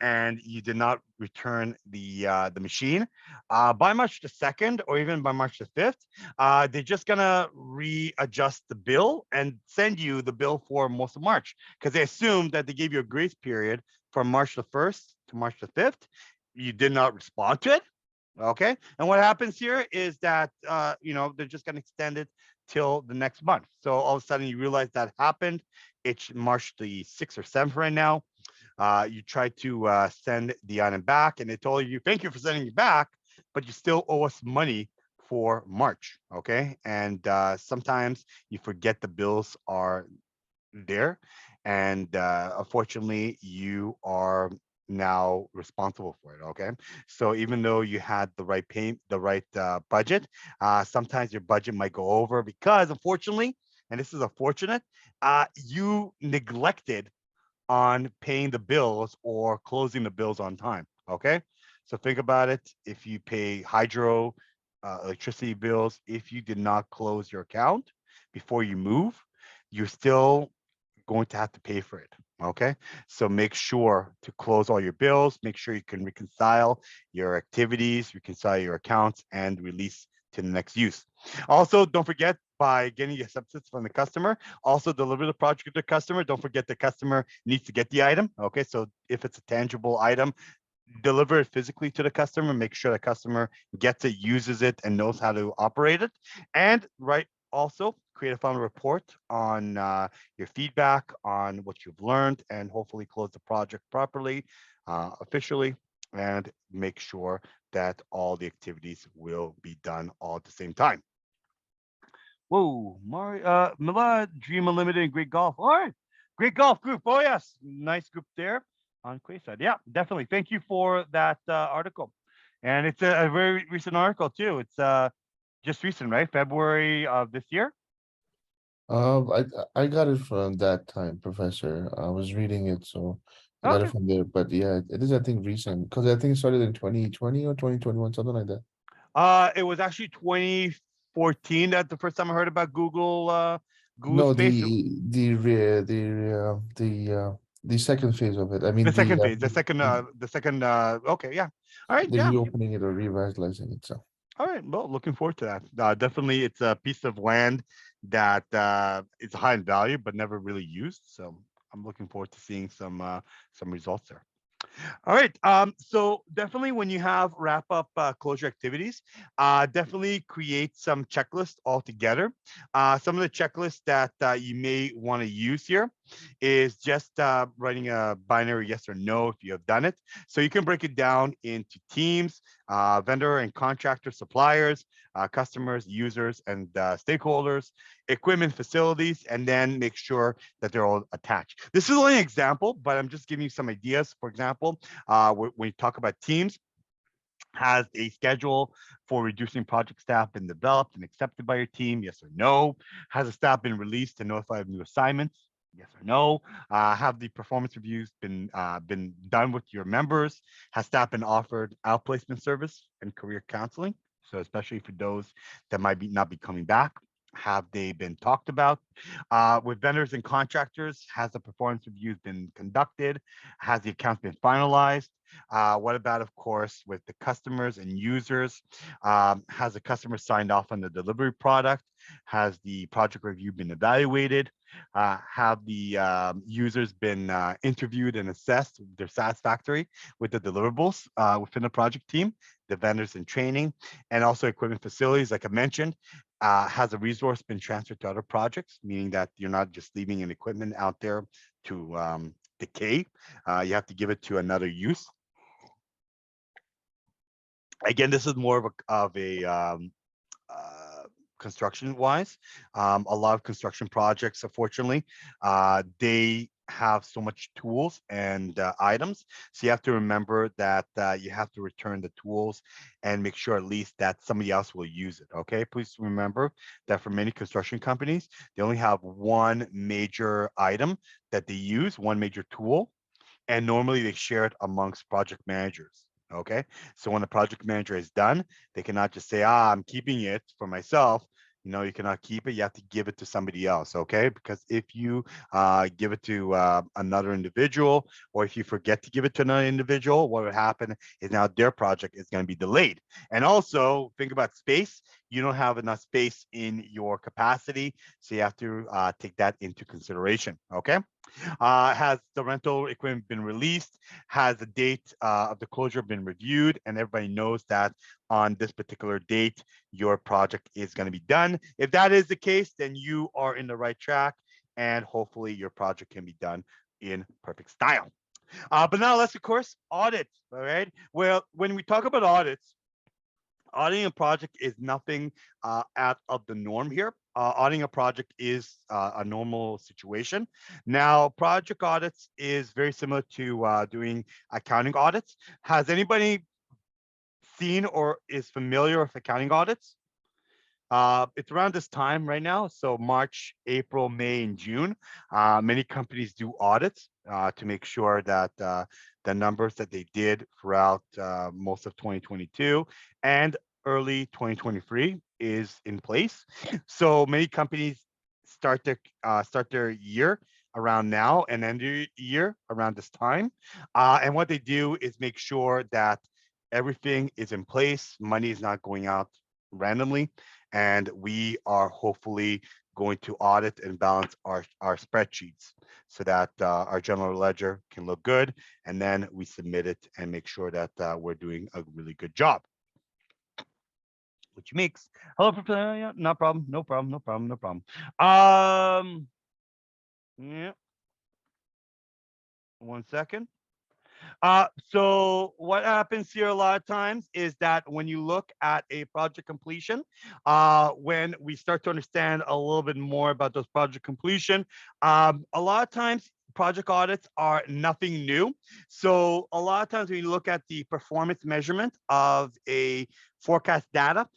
and you did not return the machine by March the 2nd, or even by March the 5th. They're just gonna readjust the bill and send you the bill for most of March because they assume that they gave you a grace period from March the 1st to March the 5th. You did not respond to it. Okay. And what happens here is that, they're just going to extend it till the next month. So all of a sudden you realize that happened. It's March the 6th or 7th right now. You try to send the item back and they told you, thank you for sending it back, but you still owe us money for March. Okay. And sometimes you forget the bills are there. And unfortunately, you are now responsible for it. Okay. So even though you had the right budget, sometimes your budget might go over because unfortunately, and this is unfortunate, you neglected on paying the bills or closing the bills on time. Okay. So think about it. If you pay hydro, electricity bills, if you did not close your account before you move, you're still going to have to pay for it. Okay. So make sure to close all your bills, make sure you can reconcile your activities, reconcile your accounts, and release to the next use. Also, don't forget by getting acceptance from the customer, also deliver the project to the customer. Don't forget the customer needs to get the item. Okay. So if it's a tangible item, deliver it physically to the customer, make sure the customer gets it, uses it, and knows how to operate it. And right, also create a final report on your feedback on what you've learned, and hopefully close the project properly, officially, and make sure that all the activities will be done all at the same time. Whoa, Mario, Mila, Dream Unlimited, Great Golf. All right, great golf group. Oh yes, nice group there on Quayside. Yeah, definitely. Thank you for that article, and it's a very recent article too. It's just recent, right? February of this year. I got it from that time, Professor. I was reading it, so I got it Okay. from there. But yeah, it is, I think, recent because I think it started in 2020 or 2021, something like that. It was actually 2014 that the first time I heard about Google No, Space. the second phase of it. I mean, The second phase, the second. Okay, yeah. All right, the yeah. reopening it or revitalizing it. So All right. Well, looking forward to that. Definitely, it's a piece of land that is high in value but never really used. So I'm looking forward to seeing some results there. All right. So definitely when you have wrap up closure activities, definitely create some checklists altogether. Some of the checklists that you may want to use here is just writing a binary yes or no if you have done it. So you can break it down into teams, vendor and contractor suppliers, customers, users, and stakeholders, equipment, facilities, and then make sure that they're all attached. This is only an example, but I'm just giving you some ideas. For example, when you talk about teams, has a schedule for reducing project staff been developed and accepted by your team? Yes or no? Has the staff been released to notify of new assignments? Yes or no? Have the performance reviews been done with your members? Has staff been offered outplacement service and career counseling? So especially for those that might be not be coming back, have they been talked about? With vendors and contractors, has the performance reviews been conducted? Has the accounts been finalized? What about, of course, with the customers and users? Has the customer signed off on the delivery product? Has the project review been evaluated? Have the users been interviewed and assessed? They're satisfactory with the deliverables within the project team, the vendors and training, and also equipment facilities, like I mentioned. Has a resource been transferred to other projects, meaning that you're not just leaving an equipment out there to decay. You have to give it to another use. Again, this is more of a construction wise. A lot of construction projects, unfortunately, they have so much tools and items. So you have to remember that you have to return the tools and make sure at least that somebody else will use it. Okay. Please remember that for many construction companies, they only have one major item that they use, one major tool, and normally they share it amongst project managers. Okay. So when the project manager is done, they cannot just say, I'm keeping it for myself. You cannot keep it. You have to give it to somebody else. Okay. Because if you give it to another individual, or if you forget to give it to another individual, what would happen is now their project is going to be delayed. And also think about space. You don't have enough space in your capacity. So you have to take that into consideration. Okay. Has the rental equipment been released? Has the date of the closure been reviewed? And everybody knows that on this particular date, your project is going to be done. If that is the case, then you are in the right track, and hopefully your project can be done in perfect style. But now let's, of course, audit. All right. Well, when we talk about audits, auditing a project is nothing out of the norm here. Auditing a project is a normal situation. Now, project audits is very similar to doing accounting audits. Has anybody seen or is familiar with accounting audits? It's around this time right now. So March, April, May, and June. Many companies do audits to make sure that the numbers that they did throughout most of 2022 and early 2023 is in place. So many companies start their year around now and end the year around this time. And what they do is make sure that everything is in place, money is not going out randomly, and we are hopefully going to audit and balance our spreadsheets so that our general ledger can look good, and then we submit it and make sure that we're doing a really good job. Which makes hello, yeah, no problem, no problem, no problem, no problem. Yeah, 1 second. So what happens here a lot of times is that when you look at a project completion, when we start to understand a little bit more about those project completion, a lot of times project audits are nothing new. So a lot of times when you look at the performance measurement of a forecast data,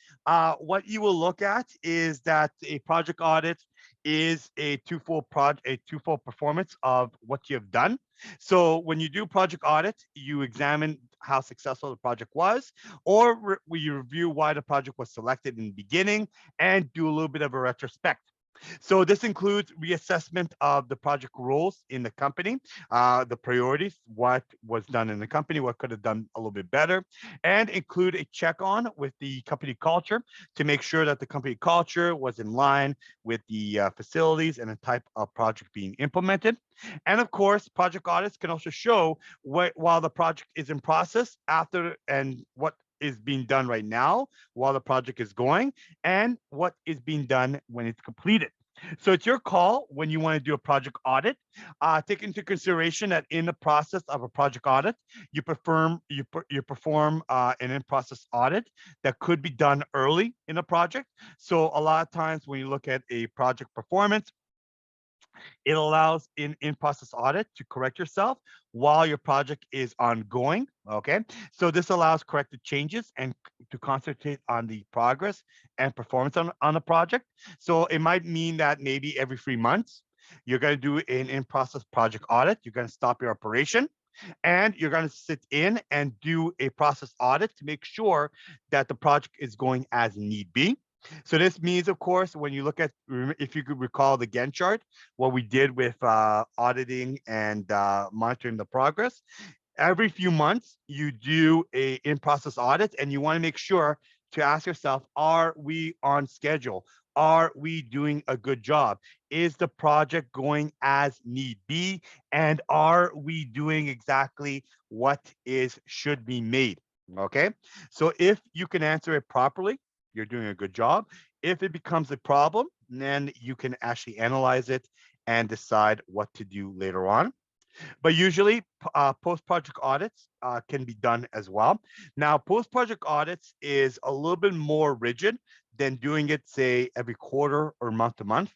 what you will look at is that a project audit is a twofold performance of what you have done. So when you do project audit, you examine how successful the project was, or you review why the project was selected in the beginning and do a little bit of a retrospect. So this includes reassessment of the project roles in the company, the priorities, what was done in the company, what could have done a little bit better, and include a check on with the company culture to make sure that the company culture was in line with the facilities and the type of project being implemented. And of course, project audits can also show while the project is in process after and what is being done right now while the project is going and what is being done when it's completed. So it's your call when you want to do a project audit. Take into consideration that in the process of a project audit, you perform an in-process audit that could be done early in a project. So a lot of times when you look at a project performance, it allows in-process audit to correct yourself while your project is ongoing. Okay. So this allows corrected changes and to concentrate on the progress and performance on the project. So it might mean that maybe every 3 months, you're going to do an in-process project audit. You're going to stop your operation and you're going to sit in and do a process audit to make sure that the project is going as need be. So this means, of course, when you look at, if you could recall the Gantt chart, what we did with auditing and monitoring the progress, every few months you do a in-process audit and you want to make sure to ask yourself, are we on schedule? Are we doing a good job? Is the project going as need be? And are we doing exactly what is should be made? Okay. So if you can answer it properly, you're doing a good job. If it becomes a problem, then you can actually analyze it and decide what to do later on. But usually, post-project audits can be done as well. Now, post-project audits is a little bit more rigid than doing it, say, every quarter or month to month.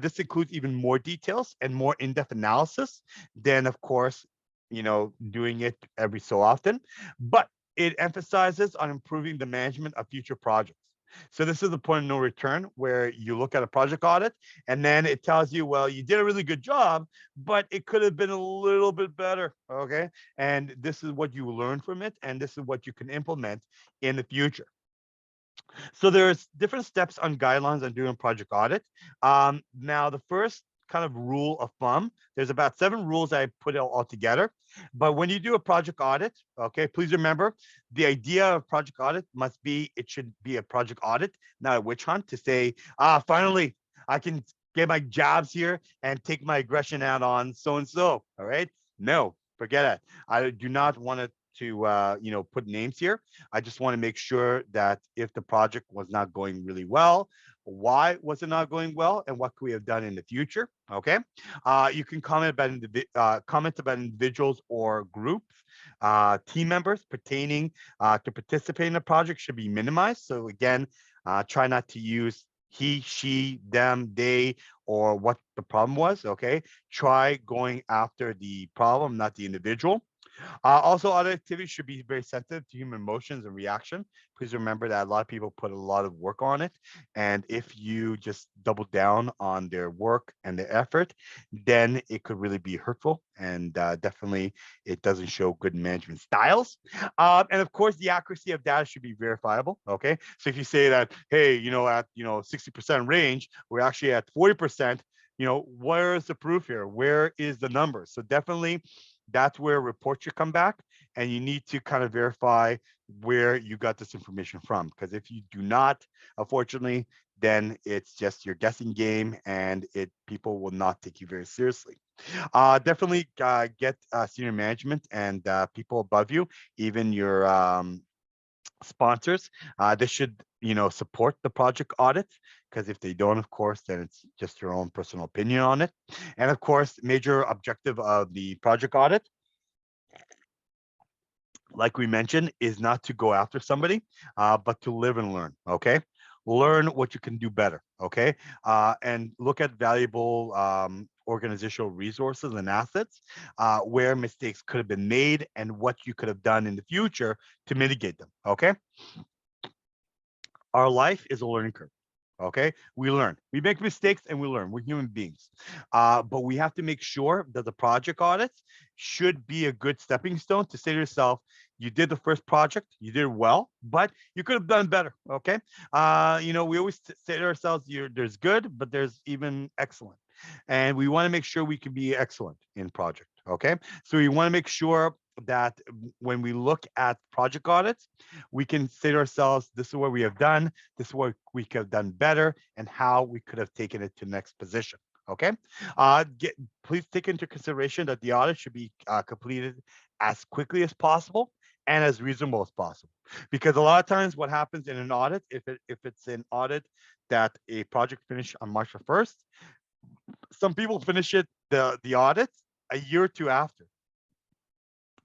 This includes even more details and more in-depth analysis than, of course, doing it every so often. But it emphasizes on improving the management of future projects. So this is the point of no return where you look at a project audit and then it tells you, well, you did a really good job, but it could have been a little bit better. Okay. And this is what you learn from it. And this is what you can implement in the future. So there's different steps on guidelines on doing project audit. Now, the first kind of rule of thumb, there's about 7 rules I put all together. But when you do a project audit, okay, please remember the idea of project audit must be it should be a project audit, not a witch hunt to say, finally, I can get my jobs here and take my aggression out on so and so. All right. No, forget it. I do not want to put names here. I just want to make sure that if the project was not going really well, why was it not going well, and what could we have done in the future? Okay, you can comment about individuals or groups, team members pertaining to participate in the project should be minimized. So again, try not to use he, she, them, they, or what the problem was. Okay, try going after the problem, not the individual. Also, other activities should be very sensitive to human emotions and reaction. Please remember that a lot of people put a lot of work on it. And if you just double down on their work and their effort, then it could really be hurtful. And definitely, it doesn't show good management styles. And of course, the accuracy of data should be verifiable. Okay. So if you say that, hey, at 60% range, we're actually at 40%, where is the proof here? Where is the number? So definitely that's where a report should come back and you need to kind of verify where you got this information from. Because if you do not, unfortunately, then it's just your guessing game and people will not take you very seriously. Definitely get senior management and people above you, even your sponsors. They should, support the project audit because if they don't, of course, then it's just your own personal opinion on it. And of course, major objective of the project audit, like we mentioned, is not to go after somebody, but to live and learn. Okay. Learn what you can do better. Okay. And look at valuable organizational resources and assets where mistakes could have been made and what you could have done in the future to mitigate them. Okay. Our life is a learning curve. Okay, we learn, we make mistakes, and we learn. We're human beings, but we have to make sure that the project audits should be a good stepping stone to say to yourself, You did the first project, you did well, but you could have done better. Okay. We always say to ourselves, there's good, but there's even excellent. And we want to make sure we can be excellent in project. Okay. So we want to make sure that when we look at project audits, we can say to ourselves, this is what we have done, this is what we could have done better, and how we could have taken it to the next position. Okay. Please take into consideration that the audit should be completed as quickly as possible and as reasonable as possible. Because a lot of times what happens in an audit, if it's an audit that a project finished on March 1st, some people finish the audit a year or two after.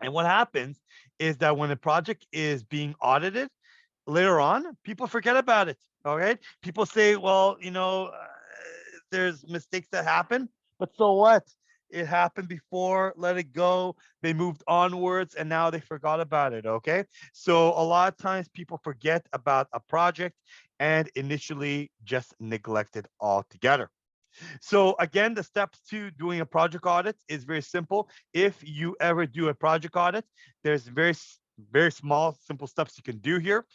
And what happens is that when a project is being audited later on, people forget about it. All right. People say, well, there's mistakes that happen, but so what? It happened before, let it go. They moved onwards and now they forgot about it. Okay. So a lot of times people forget about a project and initially just neglect it altogether. So again, the steps to doing a project audit is very simple. If you ever do a project audit, there's very small, simple steps you can do here.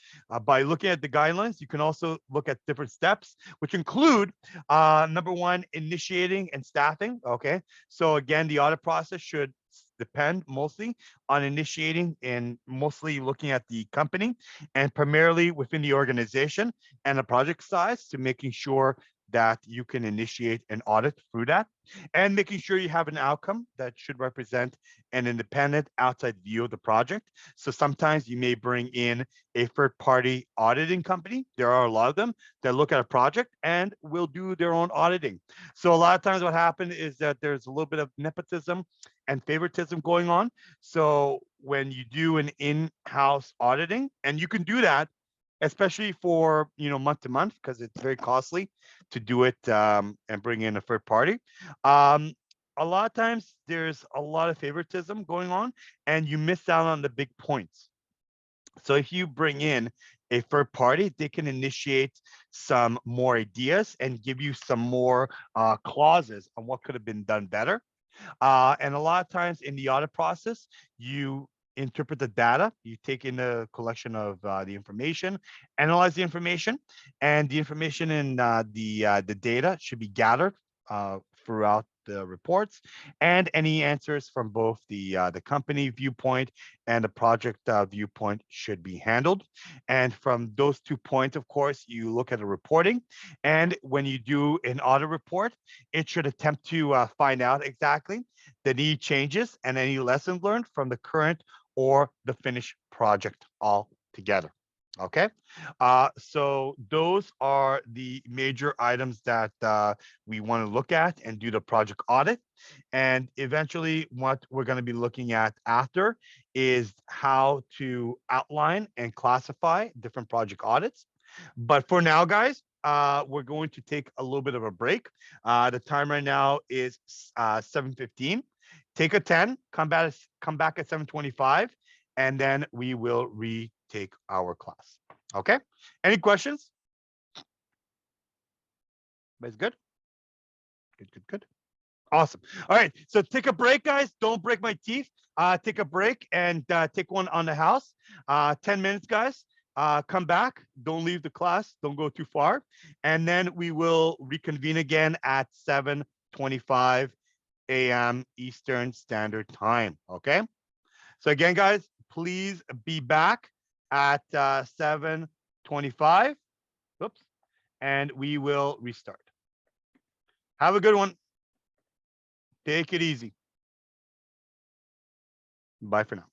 By looking at the guidelines, you can also look at different steps, which include number one, initiating and staffing. Okay. So again, the audit process should depend mostly on initiating and mostly looking at the company and primarily within the organization and the project size to making sure that you can initiate an audit through that and making sure you have an outcome that should represent an independent outside view of the project. So sometimes you may bring in a third party auditing company. There are a lot of them that look at a project and will do their own auditing. So a lot of times what happens is that there's a little bit of nepotism and favoritism going on. So when you do an in-house auditing, and you can do that especially for month to month because it's very costly to do it and bring in a third party. Um, a lot of times there's a lot of favoritism going on, and you miss out on the big points. So if you bring in a third party, they can initiate some more ideas and give you some more clauses on what could have been done better. And a lot of times in the audit process, you interpret the data, you take in a collection of the information, analyze the information, and the information in the data should be gathered throughout the reports, and any answers from both the company viewpoint and the project viewpoint should be handled. And from those 2 points, of course, you look at the reporting, and when you do an audit report, it should attempt to find out exactly the need changes and any lessons learned from the current or the finished project altogether. Okay, so those are the major items that we want to look at and do the project audit. And eventually, what we're going to be looking at after is how to outline and classify different project audits. But for now, guys, we're going to take a little bit of a break. The time right now is 7:15. Take a 10, come back at 7:25, and then we will retake our class. Okay? Any questions? Everybody's good? Good. Awesome. All right. So take a break, guys. Don't break my teeth. Take a break and take one on the house. 10 minutes, guys. Come back. Don't leave the class. Don't go too far. And then we will reconvene again at 7:25 a.m. Eastern Standard Time. Okay. So again, guys, please be back at 7:25. Oops. And we will restart. Have a good one. Take it easy. Bye for now.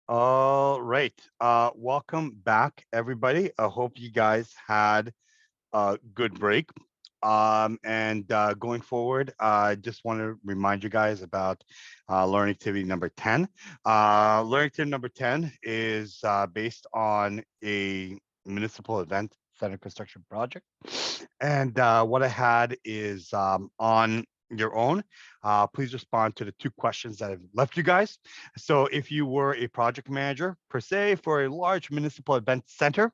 All right. Welcome back, everybody. I hope you guys had a good break. And going forward, I just want to remind you guys about learning activity number 10. Learning activity number 10 is based on a municipal event center construction project. And what I had is on your own, please respond to the two questions that I've left you guys. So if you were a project manager per se for a large municipal event center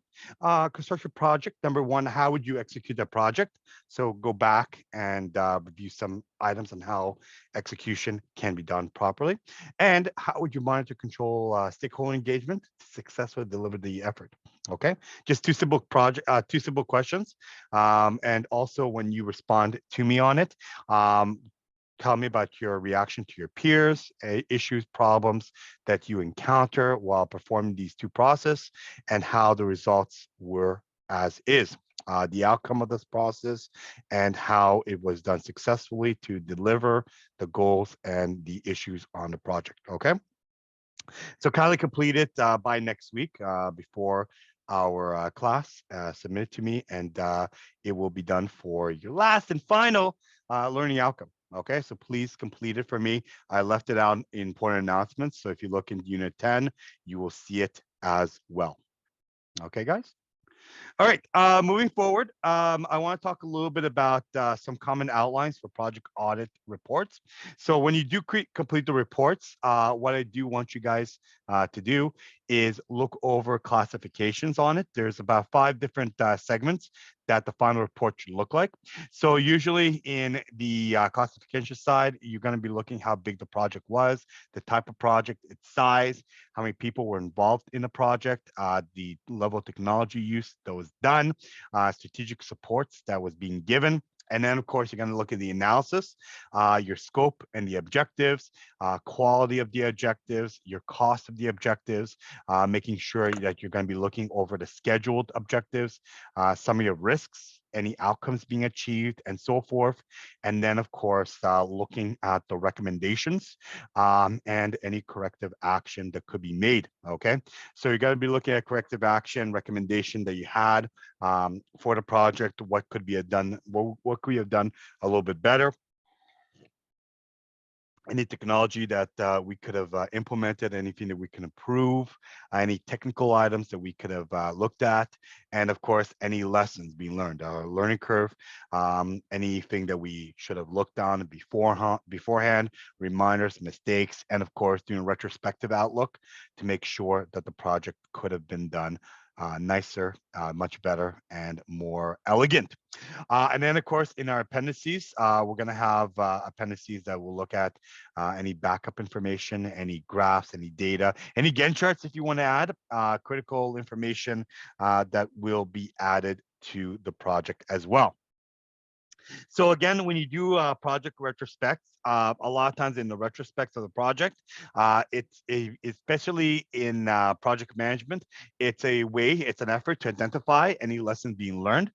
construction project, number one, how would you execute that project? So go back and review some items on how execution can be done properly. And how would you monitor control stakeholder engagement to successfully deliver the effort? Okay, just two simple questions. And also when you respond to me on it, tell me about your reaction to your peers, issues, problems that you encounter while performing these two processes, and how the results were as is. The outcome of this process and how it was done successfully to deliver the goals and the issues on the project. Okay, so kindly complete it by next week before our class. Submit it to me, and it will be done for your last and final learning outcome. Okay, so please complete it for me. I left it out in important announcements. So if you look in Unit 10, you will see it as well. Okay, guys? All right, moving forward, I want to talk a little bit about some common outlines for project audit reports. So when you do complete the reports, what I do want you guys to do is look over classifications on it. There's about 5 different segments that the final report should look like. So usually in the classification side, you're going to be looking how big the project was, the type of project, its size, how many people were involved in the project, the level of technology use that was done, strategic supports that was being given. And then, of course, you're going to look at the analysis, your scope and the objectives, quality of the objectives, your cost of the objectives, making sure that you're going to be looking over the scheduled objectives, some of your risks, any outcomes being achieved, and so forth. And then, of course, looking at the recommendations and any corrective action that could be made. Okay, so you're going to be looking at corrective action recommendation that you had for the project. What could be done? What could we have done a little bit better? Any technology that we could have implemented, anything that we can improve, any technical items that we could have looked at, and of course, any lessons being learned, our learning curve, anything that we should have looked on beforehand, reminders, mistakes, and of course, doing a retrospective outlook to make sure that the project could have been done nicer, much better, and more elegant. And then, of course, in our appendices, we're going to have appendices that will look at any backup information, any graphs, any data, any Gantt charts if you want to add critical information that will be added to the project as well. So again, when you do project retrospects, a lot of times in the retrospects of the project, especially in project management, it's an effort to identify any lessons being learned.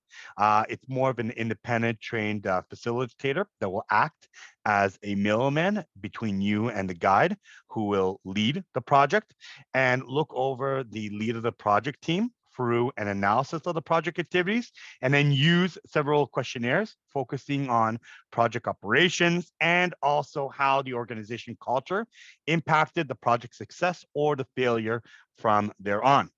It's more of an independent trained facilitator that will act as a middleman between you and the guide who will lead the project and look over the lead of the project team through an analysis of the project activities, and then use several questionnaires focusing on project operations and also how the organization culture impacted the project success or the failure from there on.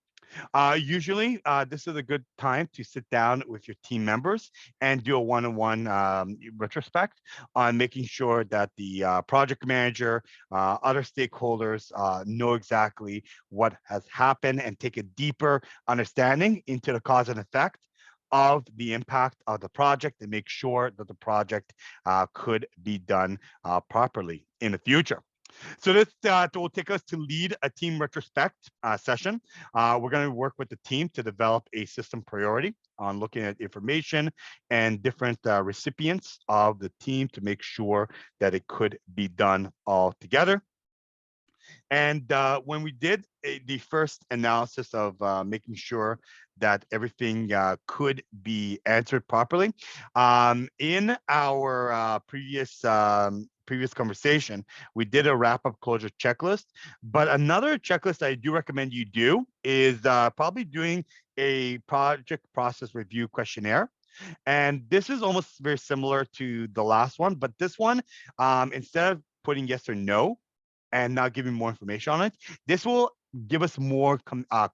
Usually, this is a good time to sit down with your team members and do a one-on-one retrospect on making sure that the project manager, other stakeholders know exactly what has happened and take a deeper understanding into the cause and effect of the impact of the project and make sure that the project could be done properly in the future. So this will take us to lead a team retrospect session. We're going to work with the team to develop a system priority on looking at information and different recipients of the team to make sure that it could be done all together. And when we did the first analysis of making sure that everything could be answered properly, in our previous conversation, we did a wrap-up closure checklist. But another checklist I do recommend you do is probably doing a project process review questionnaire. And this is almost very similar to the last one, but this one, instead of putting yes or no and not giving more information on it, this will give us more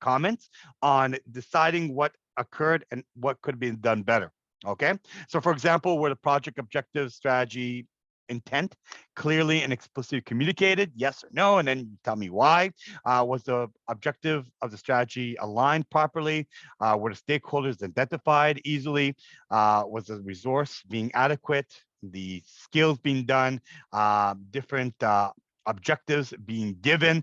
comments on deciding what occurred and what could have been done better. Okay. So, for example, where the project objective, strategy, intent clearly and explicitly communicated, yes or no, and then you tell me why. Was the objective of the strategy aligned properly? Were the stakeholders identified easily? Was the resource being adequate? The skills being done? Different objectives being given?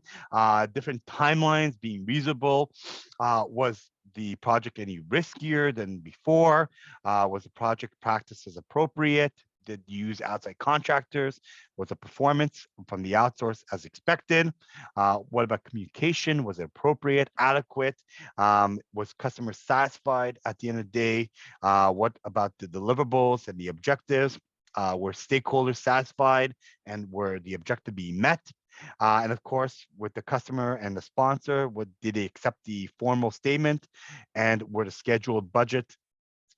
Different timelines being reasonable? Was the project any riskier than before? Was the project practices appropriate? Did you use outside contractors? Was the performance from the outsource as expected? What about communication? Was it appropriate, adequate? Was customer satisfied at the end of the day? What about the deliverables and the objectives? Were stakeholders satisfied and were the objective being met? And of course, with the customer and the sponsor, did they accept the formal statement and were the scheduled budget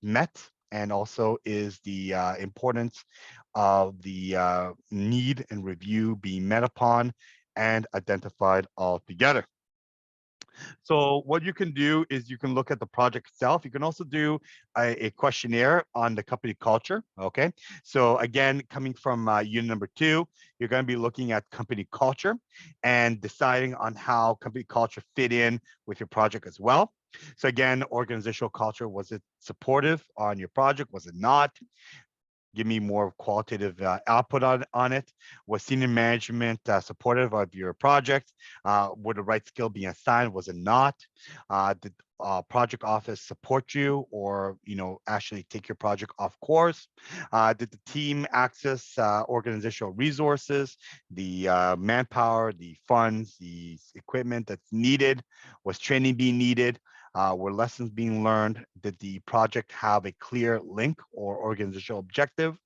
met? And also, is the importance of the need and review being met upon and identified altogether? So what you can do is you can look at the project itself. You can also do a questionnaire on the company culture. Okay. So again, coming from unit number 2, you're going to be looking at company culture and deciding on how company culture fit in with your project as well. So again, organizational culture, was it supportive on your project? Was it not? Give me more qualitative output on it. Was senior management supportive of your project? Would the right skill be assigned? Was it not? Did project office support you or actually take your project off course? Did the team access organizational resources, the manpower, the funds, the equipment that's needed? Was training being needed? Were lessons being learned? Did the project have a clear link or organizational objective?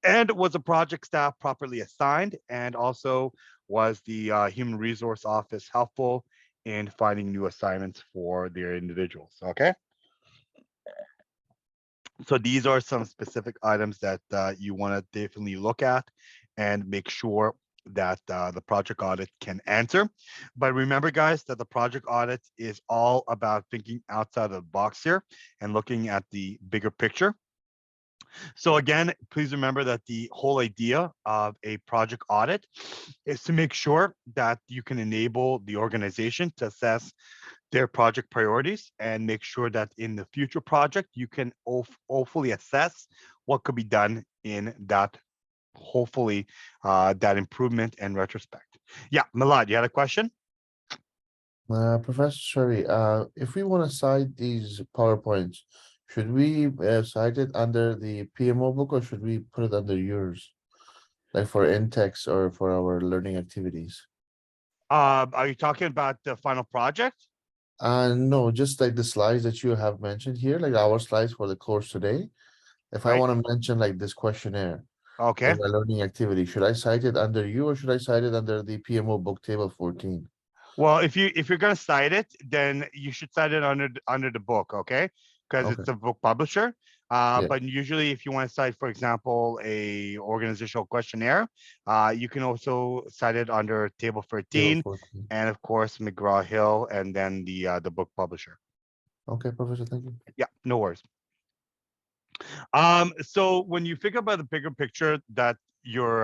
And was the project staff properly assigned? And also, was the human resource office helpful in finding new assignments for their individuals? Okay. So these are some specific items that you want to definitely look at and make sure that the project audit can answer. But remember, guys, that the project audit is all about thinking outside of the box here and looking at the bigger picture. So again, please remember that the whole idea of a project audit is to make sure that you can enable the organization to assess their project priorities and make sure that in the future project, you can hopefully assess what could be done in that, hopefully, that improvement and retrospect. Yeah, Milad, you had a question? Professor, sorry, if we want to cite these PowerPoints, should we cite it under the PMO book or should we put it under yours? Like for in-text or for our learning activities? Are you talking about the final project? No, just like the slides that you have mentioned here, like our slides for the course today. If I Right. want to mention like this questionnaire Okay. in my learning activity, should I cite it under you or should I cite it under the PMO book table 14? Well, if you're gonna cite it, then you should cite it under the book, okay? Because Okay, it's a book publisher. yeah, But usually, if you want to cite, for example, a organizational questionnaire, you can also cite it under Table table 13, 14. and of course McGraw Hill, and then the book publisher. Okay, Professor, thank you. Yeah, no worries. So when you think about the bigger picture that your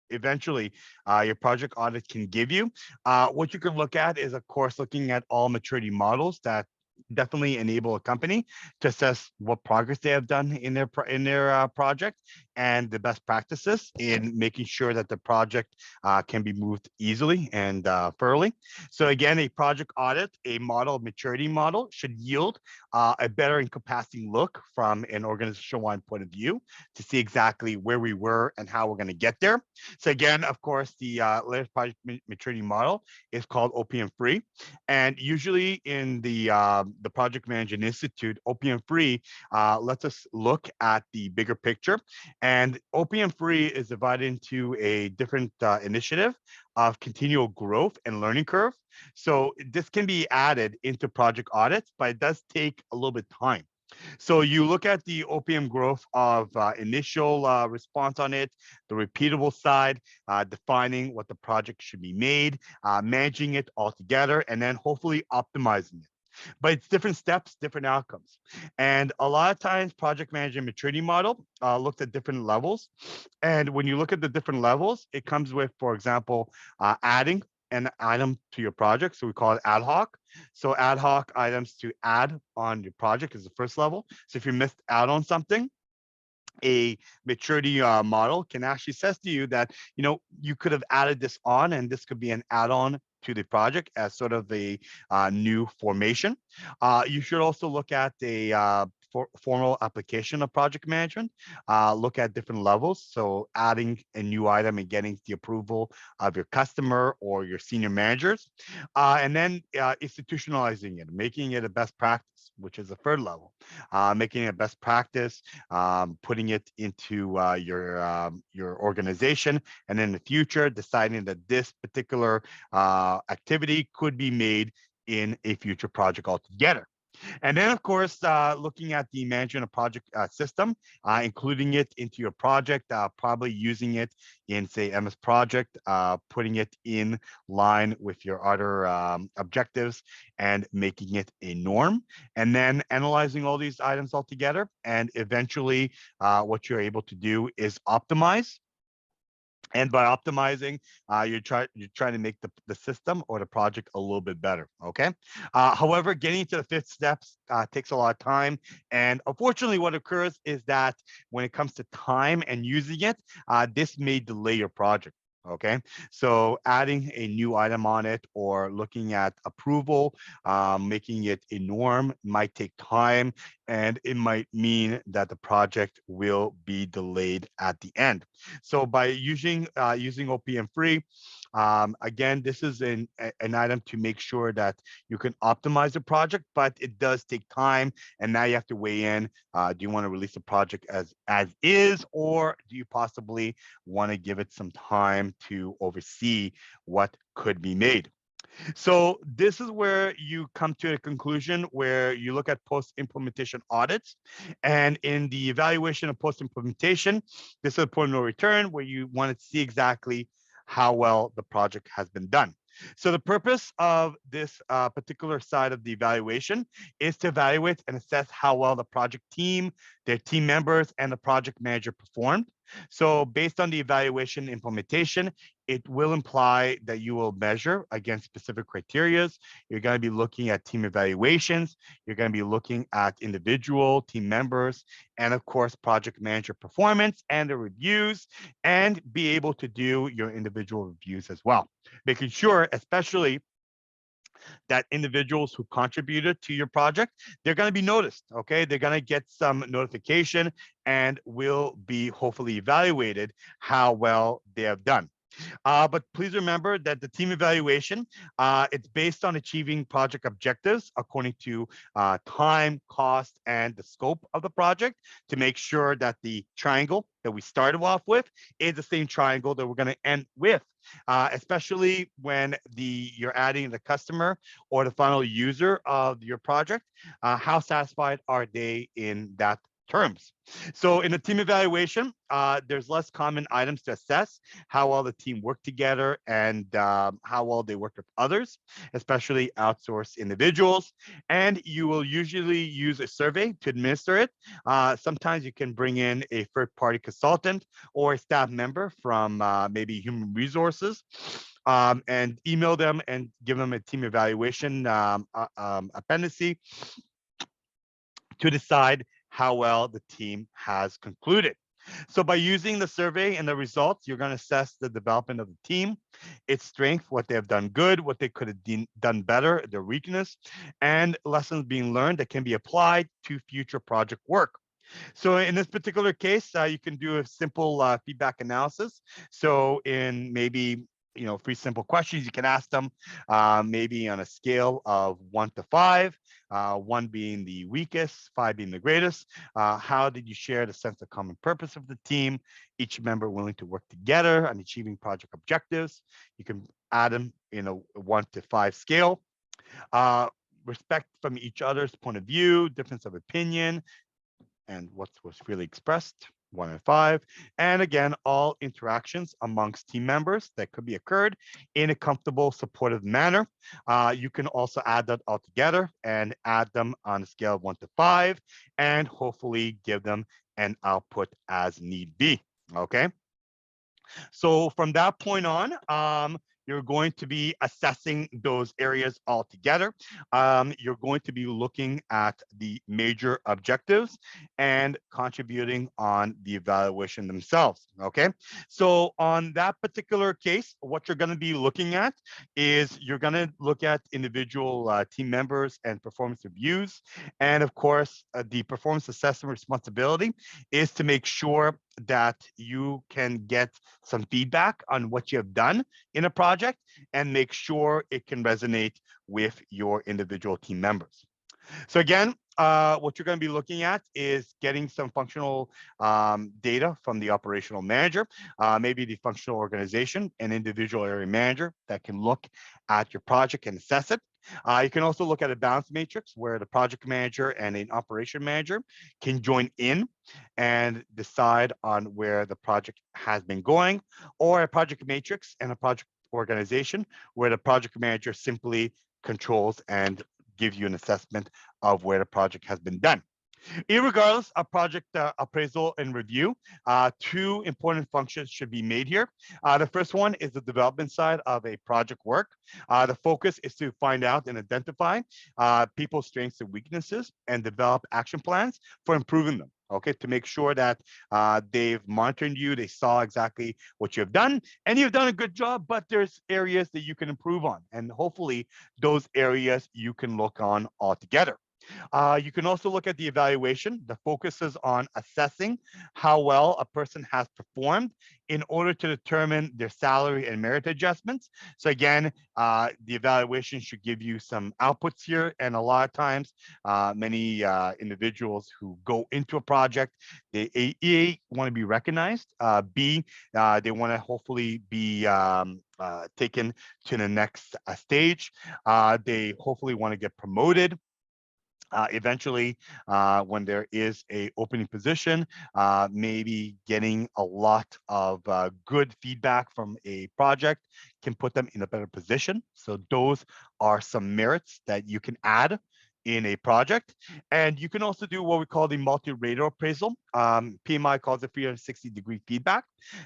eventually your project audit can give you. What you can look at is, of course, looking at all maturity models that definitely enable a company to assess what progress they have done in their project and the best practices in making sure that the project can be moved easily and thoroughly. So again, a project audit, a model maturity model, should yield a better encompassing look from an organizational-wide point of view to see exactly where we were and how we're going to get there. So again, of course, the latest project maturity model is called OPM free, and usually in the Project Management Institute, OPM free lets us look at the bigger picture And OPM3 is divided into a different initiative of continual growth and learning curve. So this can be added into project audits, but it does take a little bit of time. So you look at the OPM growth of initial response on it, the repeatable side, defining what the project should be made, managing it all together, and then hopefully optimizing it. But it's different steps, different outcomes. And a lot of times project management maturity model looks at different levels. And when you look at the different levels, it comes with, for example, adding an item to your project. So we call it ad hoc. So ad hoc items to add on your project is the first level. So if you missed out on something, a maturity model can actually says to you that, you could have added this on, and this could be an add-on to the project as sort of a new formation. You should also look at a formal application of project management, look at different levels. So adding a new item and getting the approval of your customer or your senior managers, and then institutionalizing it, making it a best practice, which is the third level, making it a best practice, putting it into your organization, and in the future deciding that this particular activity could be made in a future project altogether. And then, of course, looking at the management of project system, including it into your project, probably using it in, say, MS Project, putting it in line with your other objectives and making it a norm. And then analyzing all these items all together. And eventually, what you're able to do is optimize. And by optimizing, you're trying to make the system or the project a little bit better. Okay. However, getting to the fifth steps takes a lot of time, and unfortunately, what occurs is that when it comes to time and using it, this may delay your project. Okay, so adding a new item on it or looking at approval, making it a norm might take time, and it might mean that the project will be delayed at the end. So by using OPM3, again, this is an item to make sure that you can optimize the project, but it does take time, and now you have to weigh in. Do you want to release the project as is, or do you possibly want to give it some time to oversee what could be made? So this is where you come to a conclusion where you look at post-implementation audits. And in the evaluation of post-implementation, this is a point of no return where you want to see exactly how well the project has been done. So the purpose of this particular side of the evaluation is to evaluate and assess how well the project team, their team members, and the project manager performed. So based on the evaluation implementation, it will imply that you will measure against specific criteria. You're going to be looking at team evaluations. You're going to be looking at individual team members, and of course, project manager performance and the reviews, and be able to do your individual reviews as well. Making sure, especially that individuals who contributed to your project, they're going to be noticed. Okay, they're going to get some notification and will be hopefully evaluated how well they have done. But please remember that the team evaluation, it's based on achieving project objectives according to time, cost, and the scope of the project, to make sure that the triangle that we started off with is the same triangle that we're going to end with, especially when you're adding the customer or the final user of your project. How satisfied are they in that terms? So in the team evaluation, there's less common items to assess how well the team worked together and how well they worked with others, especially outsourced individuals. And you will usually use a survey to administer it. Sometimes you can bring in a third-party consultant or a staff member from maybe human resources, and email them and give them a team evaluation appendice to decide how well the team has concluded. So by using the survey and the results, you're going to assess the development of the team, its strength, what they have done good, what they could have done better, their weakness, and lessons being learned that can be applied to future project work. So in this particular case, you can do a simple feedback analysis. So in maybe three simple questions you can ask them, maybe on a scale of 1 to 5, 1 being the weakest, 5 being the greatest. How did you share the sense of common purpose of the team? Each member willing to work together on achieving project objectives. You can add them in a 1 to 5 scale. Uh, Respect from each other's point of view, difference of opinion, and what was really expressed, 1 and 5. And again, all interactions amongst team members that could be occurred in a comfortable, supportive manner. You can also add that all together and add them on a scale of 1 to 5, and hopefully give them an output as need be. Okay. So from that point on, you're going to be assessing those areas all together. You're going to be looking at the major objectives and contributing on the evaluation themselves. Okay. So on that particular case, what you're going to be looking at is you're going to look at individual team members and performance reviews. And of course, the performance assessment responsibility is to make sure that you can get some feedback on what you have done in a project and make sure it can resonate with your individual team members. So again, what you're going to be looking at is getting some functional data from the operational manager, maybe the functional organization, an individual area manager that can look at your project and assess it. You can also look at a balance matrix where the project manager and an operation manager can join in and decide on where the project has been going, or a project matrix and a project organization where the project manager simply controls and gives you an assessment of where the project has been done. Irregardless of project appraisal and review, two important functions should be made here. The first one is the development side of a project work. The focus is to find out and identify people's strengths and weaknesses and develop action plans for improving them. Okay, to make sure that they've monitored you, they saw exactly what you've done, and you've done a good job, but there's areas that you can improve on. And hopefully those areas you can look on altogether. You can also look at the evaluation. The focus is on assessing how well a person has performed in order to determine their salary and merit adjustments. So again, the evaluation should give you some outputs here. And a lot of times, many individuals who go into a project, they A, want to be recognized, B, they want to hopefully be taken to the next stage. They hopefully want to get promoted. Eventually, when there is a opening position, maybe getting a lot of good feedback from a project can put them in a better position. So those are some merits that you can add in a project. And you can also do what we call the multi-rater appraisal. PMI calls it 360-degree feedback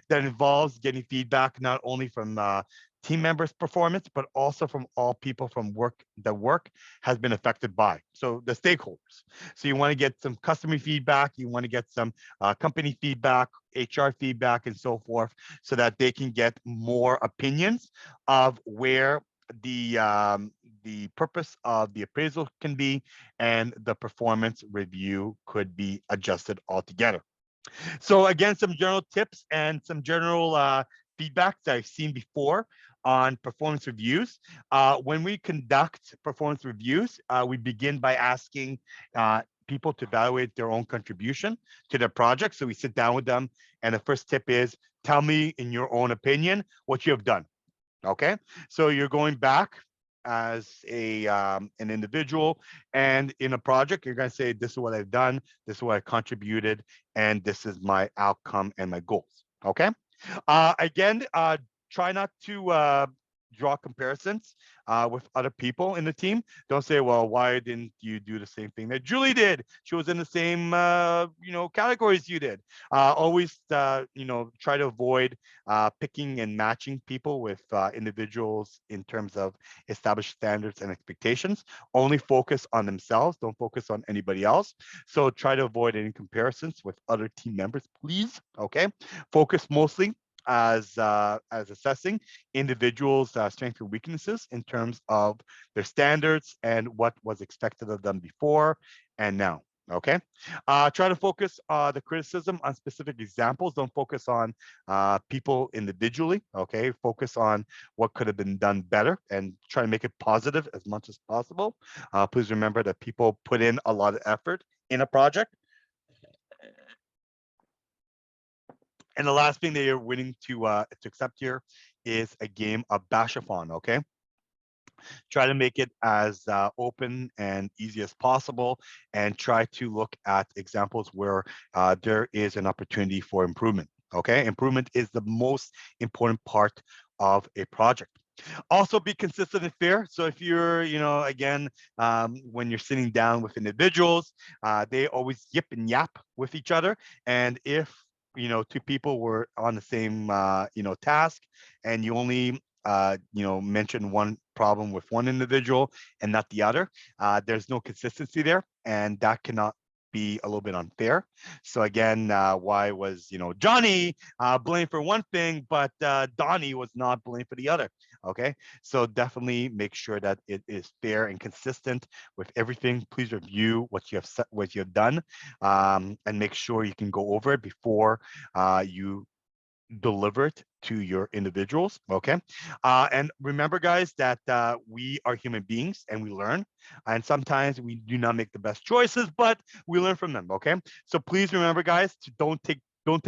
that involves getting feedback not only from team members' performance, but also from all people from work has been affected by. So the stakeholders. So you want to get some customer feedback, you want to get some company feedback, HR feedback, and so forth, so that they can get more opinions of where the purpose of the appraisal can be, and the performance review could be adjusted altogether. So again, some general tips and some general feedback that I've seen before on performance reviews. When we conduct performance reviews, we begin by asking people to evaluate their own contribution to their project. So we sit down with them, and the first tip is, tell me in your own opinion what you have done. Okay, so you're going back as an individual, and in a project, you're going to say, this is what I've done, this is what I contributed, and this is my outcome and my goals. Okay. Again, try not to draw comparisons with other people in the team. Don't say, well, why didn't you do the same thing that Julie did? She was in the same, categories you did. Always, try to avoid picking and matching people with individuals in terms of established standards and expectations. Only focus on themselves. Don't focus on anybody else. So try to avoid any comparisons with other team members, please. Okay. Focus mostly as assessing individuals' strengths and weaknesses in terms of their standards and what was expected of them before and now. Okay. Try to focus the criticism on specific examples. Don't focus on people individually. Okay. Focus on what could have been done better and try to make it positive as much as possible. Please remember that people put in a lot of effort in a project. And the last thing that you're willing to accept here is a game of bashathon. Okay. Try to make it as open and easy as possible, and try to look at examples where there is an opportunity for improvement. Okay, improvement is the most important part of a project. Also be consistent and fair. So if you're, again, when you're sitting down with individuals, they always yip and yap with each other. And if, two people were on the same, task, and you only, mention one problem with one individual and not the other, there's no consistency there. And that cannot be a little bit unfair. So again, why was, Johnny blamed for one thing, but Donnie was not blamed for the other. Okay, so definitely make sure that it is fair and consistent with everything. Please review what you have set, what you have done, and make sure you can go over it before you deliver it to your individuals. Okay, and remember, guys, that we are human beings and we learn, and sometimes we do not make the best choices, but we learn from them. Okay, so please remember, guys, to don't take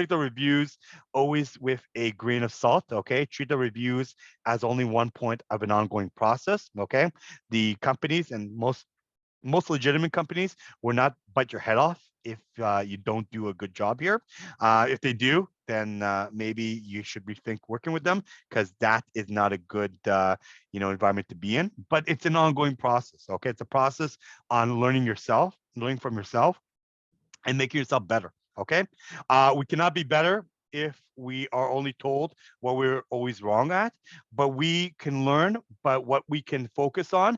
the reviews always with a grain of salt. Okay, treat the reviews as only one point of an ongoing process. Okay, the companies, and most legitimate companies, will not bite your head off if you don't do a good job here. If they do, then maybe you should rethink working with them, because that is not a good environment to be in. But it's an ongoing process. Okay, it's a process on learning yourself, learning from yourself, and making yourself better. Okay. We cannot be better if we are only told what we're always wrong at, but we can learn, but what we can focus on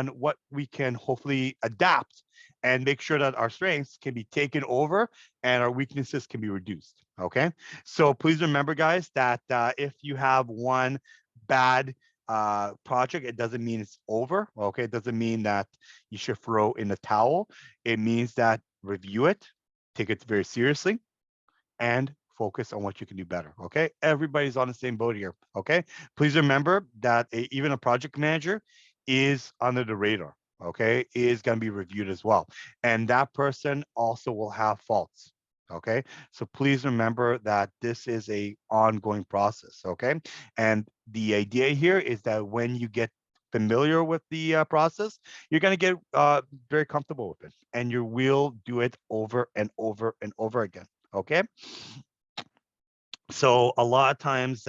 what we can hopefully adapt, and make sure that our strengths can be taken over and our weaknesses can be reduced. Okay. So please remember, guys, that if you have one bad project, it doesn't mean it's over. Okay. It doesn't mean that you should throw in the towel. It means that review it, take it very seriously, and focus on what you can do better. Okay, everybody's on the same boat here. Okay, please remember that even a project manager is under the radar. Okay, is going to be reviewed as well, and that person also will have faults. Okay, so please remember that this is a ongoing process. Okay, and the idea here is that when you get familiar with the process, you're going to get very comfortable with it, and you will do it over and over and over again. Okay, so a lot of times,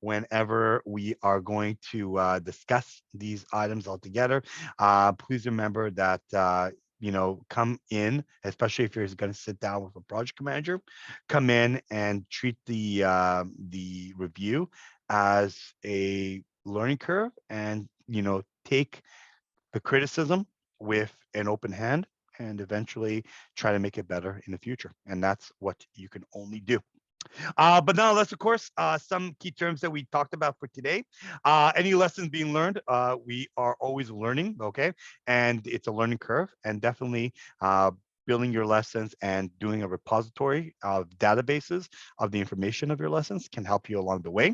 whenever we are going to discuss these items all together, please remember that come in, especially if you're going to sit down with a project manager, come in and treat the review as a learning curve, and take the criticism with an open hand, and eventually try to make it better in the future. And that's what you can only do. But now let's, of course, some key terms that we talked about for today. Any lessons being learned, we are always learning, okay? And it's a learning curve, and definitely building your lessons and doing a repository of databases of the information of your lessons can help you along the way.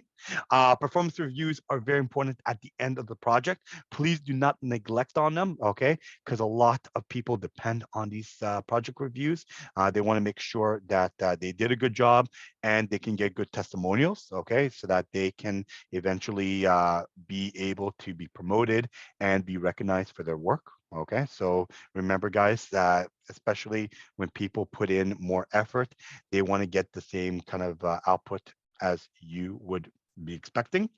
Performance reviews are very important at the end of the project. Please do not neglect on them, okay? Because a lot of people depend on these project reviews. They want to make sure that they did a good job, and they can get good testimonials, okay, so that they can eventually be able to be promoted and be recognized for their work. Okay, so remember, guys, that especially when people put in more effort, they want to get the same kind of output as you would be expecting.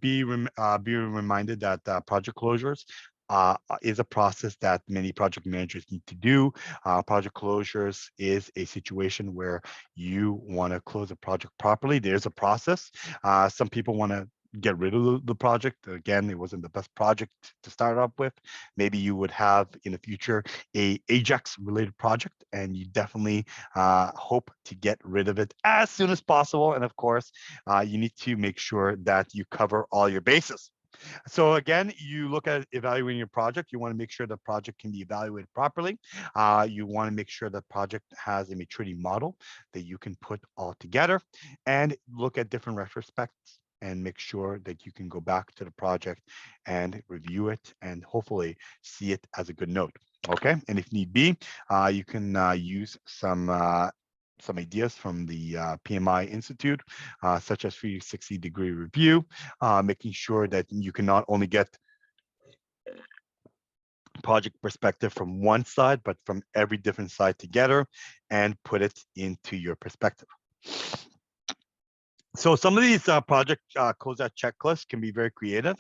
Be reminded that project closures is a process that many project managers need to do. Project closures is a situation where you want to close a project properly. There's a process. Some people want to get rid of the project. Again, it wasn't the best project to start up with. Maybe you would have in the future a Ajax related project, and you definitely hope to get rid of it as soon as possible. And of course, you need to make sure that you cover all your bases. So again, you look at evaluating your project. You want to make sure the project can be evaluated properly. You want to make sure the project has a maturity model that you can put all together, and look at different retrospects and make sure that you can go back to the project and review it and hopefully see it as a good note. Okay, and if need be, you can use some ideas from the PMI Institute, such as 360-degree review, making sure that you can not only get project perspective from one side, but from every different side together and put it into your perspective. So some of these project closeout checklists can be very creative.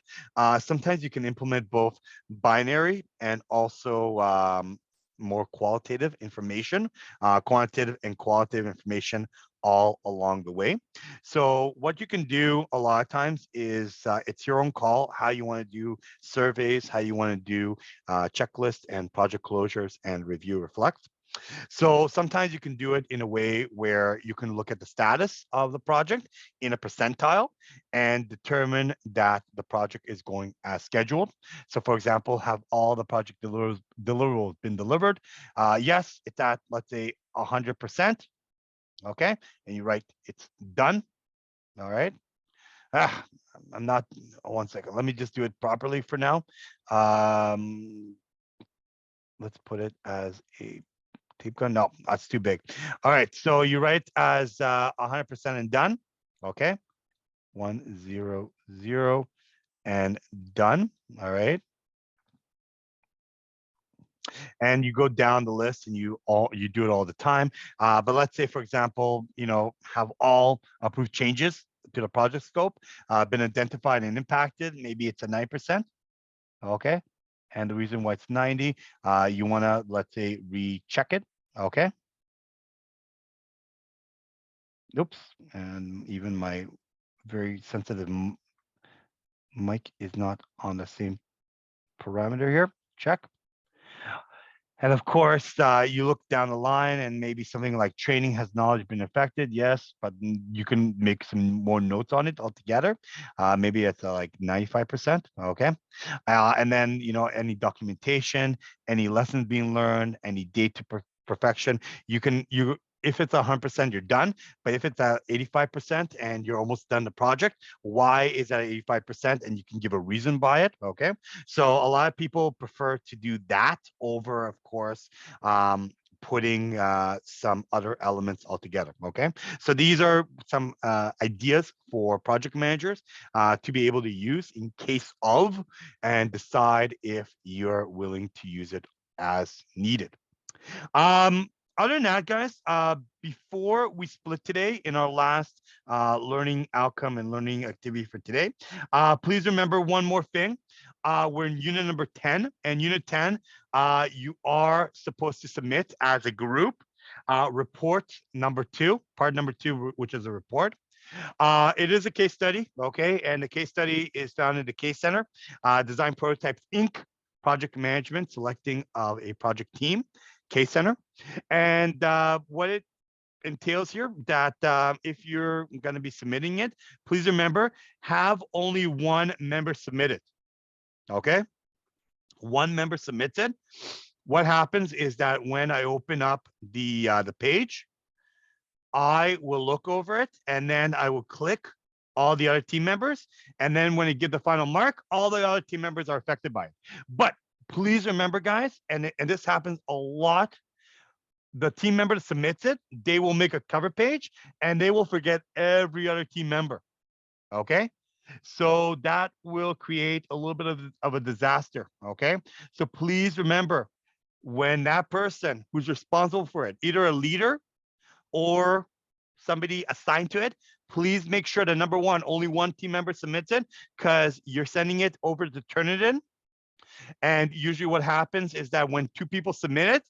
Sometimes you can implement both binary and also more qualitative information, quantitative and qualitative information all along the way. So what you can do a lot of times is it's your own call how you want to do surveys, how you want to do checklists and project closures and review reflect. So sometimes you can do it in a way where you can look at the status of the project in a percentile and determine that the project is going as scheduled. So for example, have all the project deliverables been delivered? Yes, it's at, let's say, 100%. Okay. And you write it's done. All right. Ah, I'm not, 1 second. Let me just do it properly for now. Um, let's put it as a tape gun. No, that's too big. All right. So you write as 100% and done. Okay. 100 and done. All right. And you go down the list and you do it all the time. But let's say, for example, have all approved changes to the project scope been identified and impacted. Maybe it's a 9%. Okay. And the reason why it's 90, you want to, let's say, recheck it. Okay. Oops. And even my very sensitive mic is not on the same parameter here. Check. And of course, you look down the line and maybe something like training has knowledge been affected? Yes, but you can make some more notes on it altogether. Maybe it's like 95%. Okay. And then, any documentation, any lessons being learned, any date to perfection, if it's 100%, you're done. But if it's at 85% and you're almost done the project, why is that 85%? And you can give a reason by it. Okay. So a lot of people prefer to do that over, of course, putting some other elements altogether. Okay. So these are some ideas for project managers to be able to use in case of, and decide if you're willing to use it as needed. Um, Other than that, guys, before we split today in our last learning outcome and learning activity for today, please remember one more thing. We're in unit number 10, and unit 10, you are supposed to submit as a group report number 2, part number 2, which is a report. It is a case study, okay? And the case study is found in the Case Center, Design Prototypes Inc., Project Management, Selecting of a Project Team, Case Center. And what it entails here, that if you're going to be submitting it, please remember, have only one member submit it, okay? One member submits it. What happens is that when I open up the page, I will look over it and then I will click all the other team members. And then when I give the final mark, all the other team members are affected by it. But please remember, guys, and this happens a lot. The team member that submits it, they will make a cover page and they will forget every other team member. Okay. So that will create a little bit of a disaster. Okay. So please remember, when that person who's responsible for it, either a leader or somebody assigned to it, please make sure that number one, only one team member submits it, because you're sending it over to Turnitin. And usually what happens is that when two people submit it,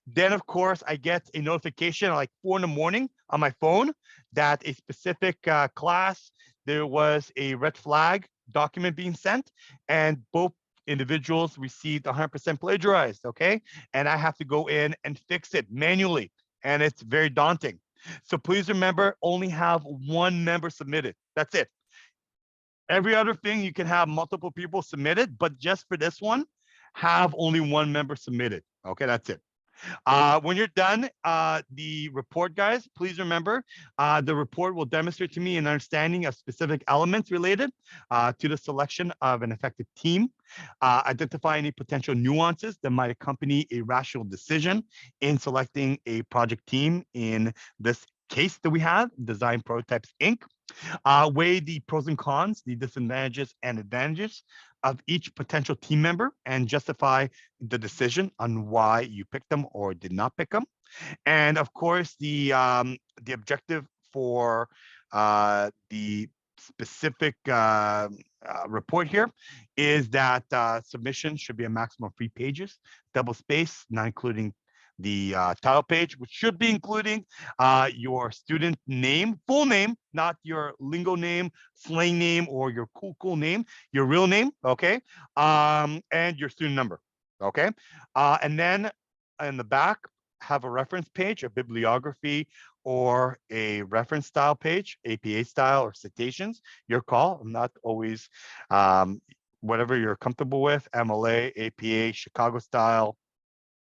then of course I get a notification at like 4 in the morning on my phone that a specific class, there was a red flag document being sent, and both individuals received 100% plagiarized. Okay. And I have to go in and fix it manually. And it's very daunting. So please remember, only have one member submitted. That's it. Every other thing you can have multiple people submit it, but just for this one, have only one member submit it. Okay, that's it. When you're done, the report, guys, please remember the report will demonstrate to me an understanding of specific elements related to the selection of an effective team, identify any potential nuances that might accompany a rational decision in selecting a project team in this case that we have, Design Prototypes Inc. Weigh the pros and cons, the disadvantages and advantages of each potential team member and justify the decision on why you picked them or did not pick them. And of course, the objective for the specific report here is that submission should be a maximum of 3 pages, double space, not including the title page, which should be including your student name, full name, not your lingo name, slang name, or your cool name, your real name, okay, and your student number, okay, and then in the back have a reference page, a bibliography, or a reference style page, APA style or citations. Your call. I'm not always whatever you're comfortable with, MLA, APA, Chicago style,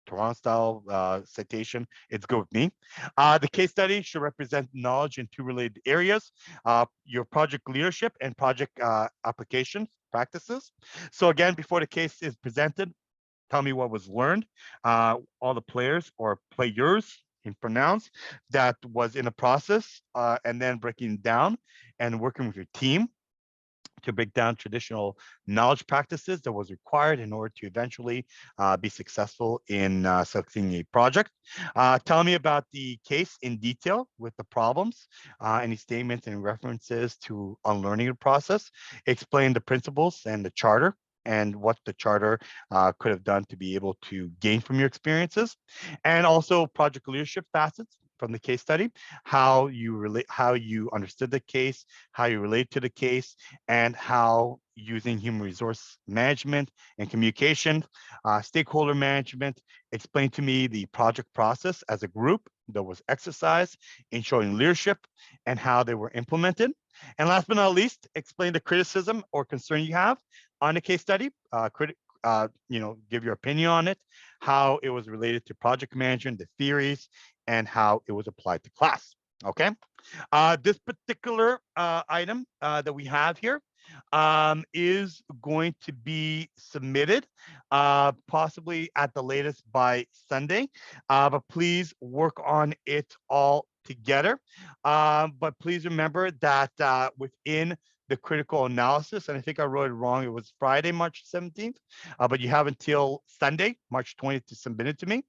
Toronto style citation, it's good with me. The case study should represent knowledge in 2 related areas, your project leadership and project application practices. So again, before the case is presented, tell me what was learned, all the players or players in pronounce that was in the process, and then breaking down and working with your team to break down traditional knowledge practices that was required in order to eventually be successful in selecting a project. Tell me about the case in detail with the problems, any statements and references to unlearning the process. Explain the principles and the charter and what the charter could have done to be able to gain from your experiences, and also project leadership facets from the case study, how you understood the case, how you relate to the case, and how using human resource management and communication, stakeholder management, explain to me the project process as a group that was exercised in showing leadership and how they were implemented. And last but not least, explain the criticism or concern you have on the case study, give your opinion on it, how it was related to project management, the theories, and how it was applied to class. Okay. This particular item that we have here is going to be submitted possibly at the latest by Sunday, but please work on it all together. But please remember that within the critical analysis, and I think I wrote it wrong, it was Friday, March 17th, but you have until Sunday, March 20th to submit it to me.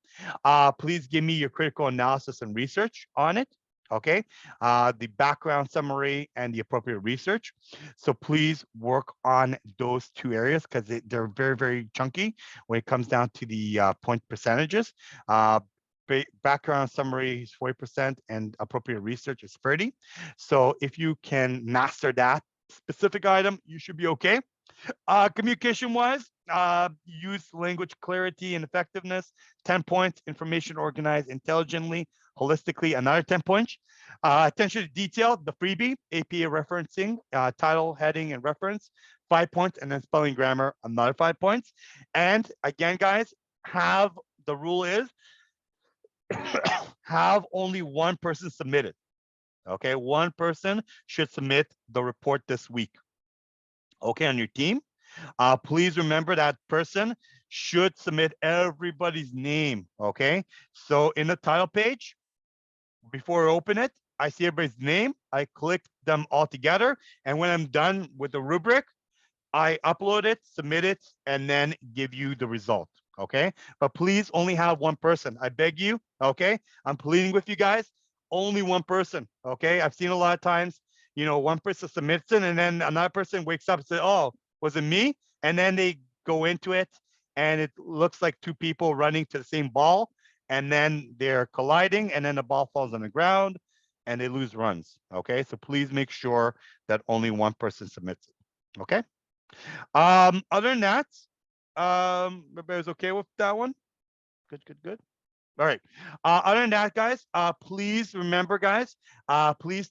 Please give me your critical analysis and research on it. Okay, the background summary and the appropriate research. So please work on those 2 areas because they're very, very chunky when it comes down to the point percentages. Background summary is 40% and appropriate research is 30. So if you can master that specific item, you should be okay. Communication wise, use language clarity and effectiveness, 10 points, information organized intelligently, holistically, another 10 points. Attention to detail, the freebie, APA referencing, title, heading, and reference, 5 points, and then spelling grammar, another 5 points. And again, guys, the rule is have only one person submit it. Okay, one person should submit the report this week. Okay, on your team. Please remember that person should submit everybody's name, okay? So in the title page, before I open it, I see everybody's name. I click them all together. And when I'm done with the rubric, I upload it, submit it, and then give you the result, okay? But please only have one person. I beg you, okay? I'm pleading with you guys, only one person, okay? I've seen a lot of times, one person submits it and then another person wakes up and says, oh, was it me? And then they go into it and it looks like 2 people running to the same ball and then they're colliding and then the ball falls on the ground and they lose runs, okay? So please make sure that only one person submits it, okay? Other than that, everybody's okay with that one? Good. All right. Other than that, guys, please remember, guys, please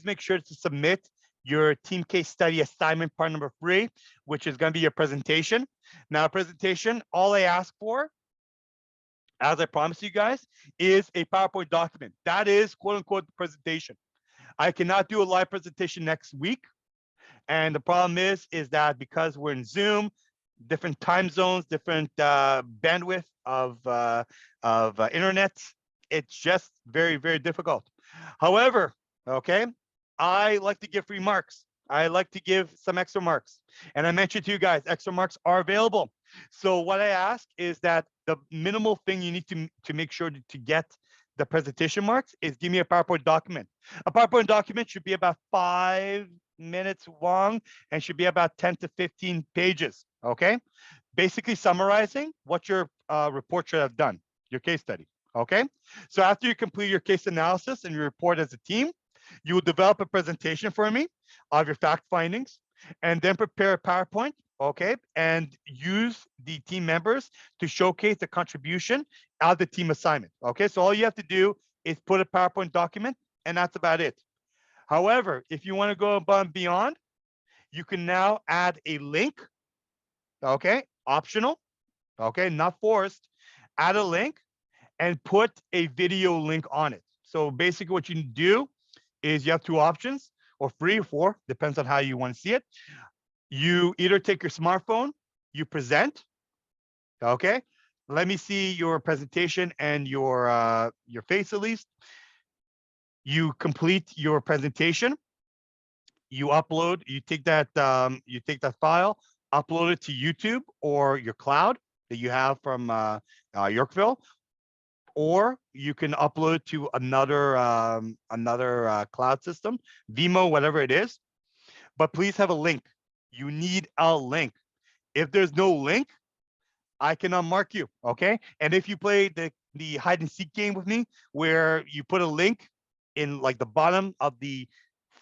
make sure to submit your team case study assignment part number 3, which is going to be your presentation. Now, presentation, all I ask for, as I promised you guys, is a PowerPoint document. That is quote unquote the presentation. I cannot do a live presentation next week. And the problem is that because we're in Zoom, different time zones, different bandwidth of internet, it's just very, very difficult. However, okay, I like to give free marks. I like to give some extra marks. And I mentioned to you guys, extra marks are available. So what I ask is that the minimal thing you need to make sure to get the presentation marks is give me a PowerPoint document. A PowerPoint document should be about 5 minutes long and should be about 10 to 15 pages, okay? Basically summarizing what your report should have done, your case study, okay? So after you complete your case analysis and your report as a team, you will develop a presentation for me of your fact findings and then prepare a PowerPoint, okay? And use the team members to showcase the contribution of the team assignment, okay? So all you have to do is put a PowerPoint document and that's about it. However, if you want to go above and beyond, you can now add a link, okay? Optional, okay? Not forced. Add a link and put a video link on it. So basically what you do is you have 2 options, or 3 or 4, depends on how you want to see it. You either take your smartphone, you present, okay? Let me see your presentation and your face at least. You complete your presentation. You upload, you take that file, upload it to YouTube or your cloud that you have from Yorkville, or you can upload it to another cloud system, Vimo, whatever it is. But please have a link. You need a link. If there's no link, I cannot mark you, okay? And if you play the hide and seek game with me, where you put a link in like the bottom of the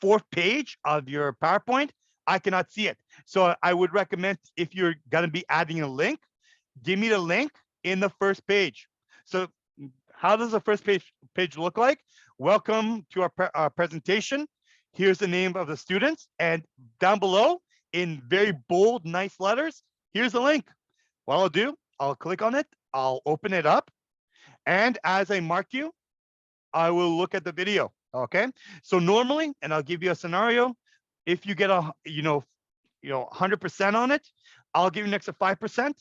4th page of your PowerPoint, I cannot see it. So I would recommend, if you're gonna be adding a link, give me the link in the first page. So how does the first page look like? Welcome to our presentation. Here's the name of the students, and down below in very bold, nice letters, here's the link. What I'll do, I'll click on it, I'll open it up, and as I mark you, I will look at the video, okay? So normally, and I'll give you a scenario, if you get 100% on it, I'll give you an extra 5%.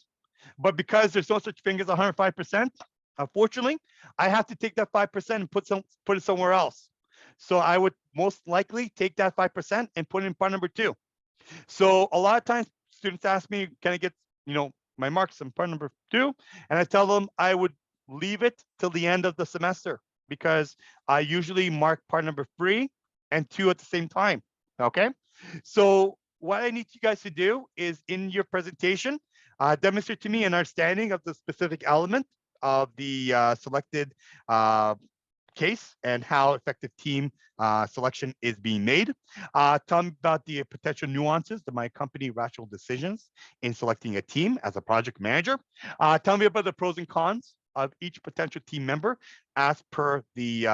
But because there's no such thing as 105%, unfortunately, I have to take that 5% and put it somewhere else. So I would most likely take that 5% and put it in part number 2. So a lot of times students ask me, can I get, my marks in part number 2? And I tell them I would leave it till the end of the semester, because I usually mark part number 3 and 2 at the same time, okay? So what I need you guys to do is, in your presentation, demonstrate to me an understanding of the specific element of the selected case and how effective team selection is being made. Tell me about the potential nuances that might accompany rational decisions in selecting a team as a project manager. Tell me about the pros and cons of each potential team member as per the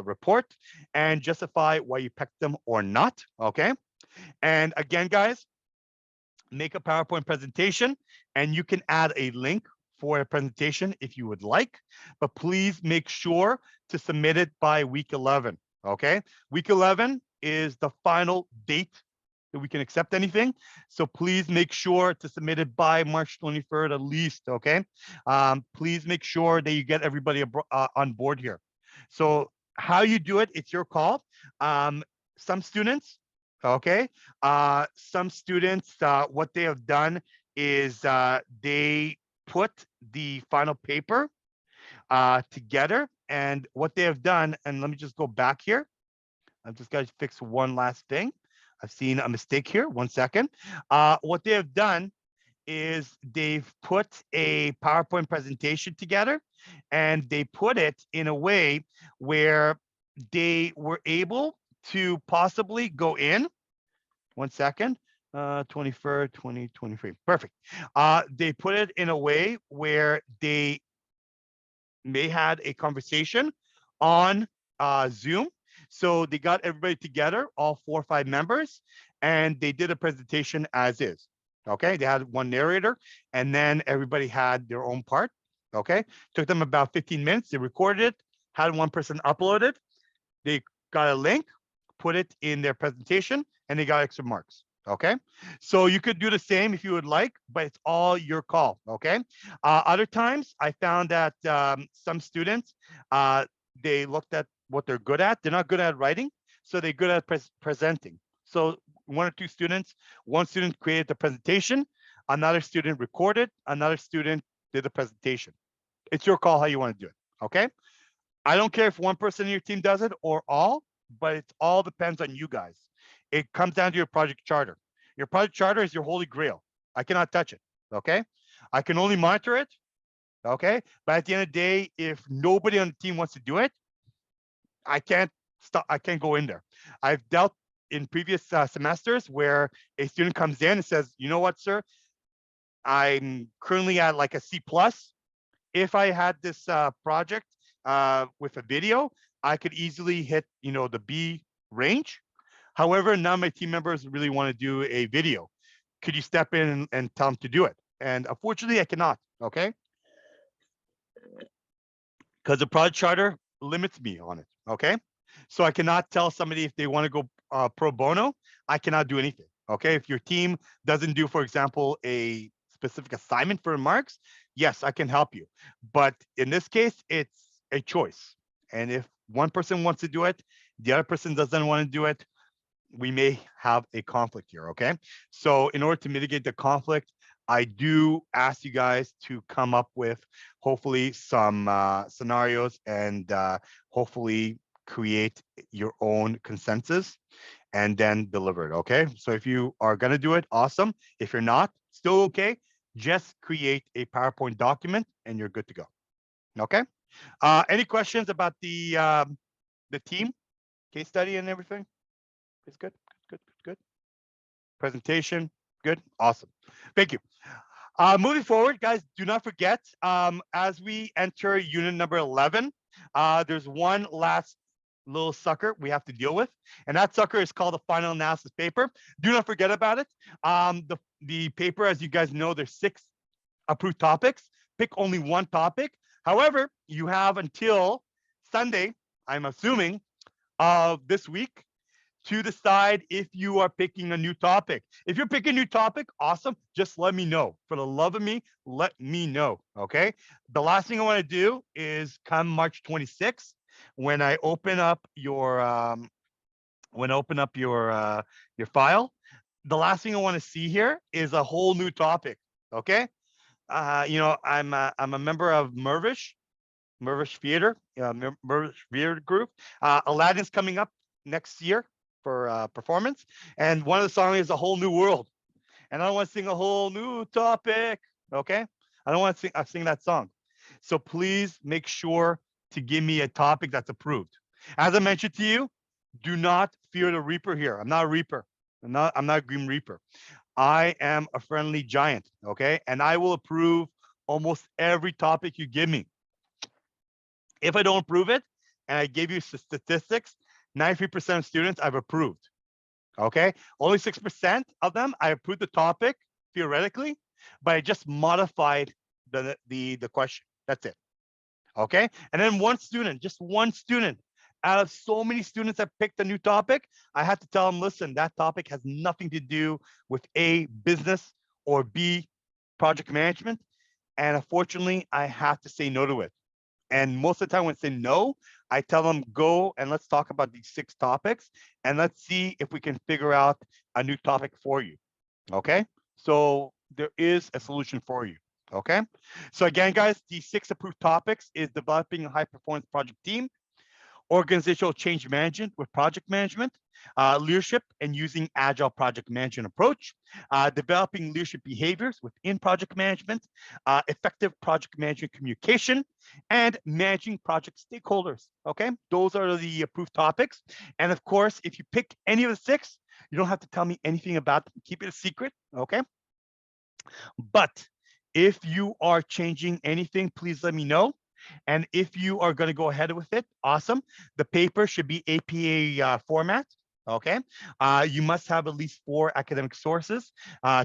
report, and justify why you picked them or not, okay? And again, guys, make a PowerPoint presentation, and you can add a link for a presentation if you would like, but please make sure to submit it by week 11, okay? Week 11 is the final date that we can accept anything. So please make sure to submit it by March 23rd at least, okay? Please make sure that you get everybody on board here. So how you do it, it's your call. Some students, okay? Some students, what they have done is they put the final paper together, and what they have done, and let me just go back here. I've just got to fix one last thing. I've seen a mistake here. 1 second. What they have done is they've put a PowerPoint presentation together, and they put it in a way where they were able to possibly go in. 1 second. 23rd, 2023. Perfect. They put it in a way where they may had a conversation on Zoom. So they got everybody together, all 4 or 5 members, and they did a presentation as is. Okay, they had one narrator, and then everybody had their own part. Okay, took them about 15 minutes. They recorded it, had one person upload it. They got a link, put it in their presentation, and they got extra marks. Okay, so you could do the same if you would like, but it's all your call. Okay, other times I found that some students uh, they looked at what they're good at. They're not good at writing, so they're good at presenting. So 1 or 2 students, one student created the presentation, another student recorded, another student did the presentation. It's your call how you want to do it. Okay. I don't care if one person in your team does it or all, but it all depends on you guys. It comes down to your project charter. Your project charter is your holy grail. I cannot touch it. Okay. I can only monitor it. Okay. But at the end of the day, if nobody on the team wants to do it, I can't stop. I can't go in there. I've dealt in previous semesters where a student comes in and says, you know what, sir, I'm currently at like a C plus. If I had this project with a video, I could easily hit, the B range. However, none of my team members really want to do a video. Could you step in and tell them to do it? And unfortunately, I cannot. Okay, because the project charter limits me on it. Okay, so I cannot tell somebody if they want to go pro bono. I cannot do anything. Okay, if your team doesn't do, for example, a specific assignment for remarks, yes, I can help you. But in this case, it's a choice. And if one person wants to do it, the other person doesn't want to do it, we may have a conflict here. Okay. So in order to mitigate the conflict, I do ask you guys to come up with hopefully some scenarios and hopefully create your own consensus and then deliver it. Okay. So if you are going to do it, awesome. If you're not, still okay. Just create a PowerPoint document and you're good to go. Okay. Any questions about the team case study and everything? It's good. Good. Good. Good. Presentation. Good. Awesome. Thank you. Moving forward, guys, do not forget, as we enter unit number 11, there's one last little sucker we have to deal with, and that sucker is called the final analysis paper. Do not forget about it. The paper, as you guys know, there's 6 approved topics. Pick only one topic. However, you have until Sunday, I'm assuming, of this week to decide if you are picking a new topic. If you're picking a new topic, awesome. Just let me know. For the love of me, let me know. Okay. The last thing I want to do is come March 26th, when I open up your your file. The last thing I want to see here is a whole new topic. Okay. I'm a member of Mervish Theater, Mervish Theater Group. Aladdin's coming up next year for performance, and one of the songs is A Whole New World. And I don't want to sing a whole new topic. Okay, I don't want to sing that song. So please make sure to give me a topic that's approved. As I mentioned to you, do not fear the Reaper here. I'm not a Reaper. I'm not a Grim Reaper. I am a friendly giant. Okay, and I will approve almost every topic you give me. If I don't approve it, and I gave you statistics, 93% of students I've approved. Okay, only 6% of them I approved the topic theoretically, but I just modified the question. That's it. Okay, and then one student, just one student out of so many students that picked a new topic, I had to tell them, listen, that topic has nothing to do with A, business, or B, project management. And unfortunately, I have to say no to it. And most of the time when I say no, I tell them, go and let's talk about these 6 topics and let's see if we can figure out a new topic for you. Okay. So there is a solution for you. Okay. So again, guys, the 6 approved topics is developing a high performance project team, organizational change management with project management, leadership and using agile project management approach, developing leadership behaviors within project management, effective project management communication, and managing project stakeholders. Okay, those are the approved topics. And of course, if you pick any of the 6, you don't have to tell me anything about them. Keep it a secret. Okay, but if you are changing anything, please let me know. And if you are going to go ahead with it, awesome. The paper should be APA format. Okay. You must have at least 4 academic sources,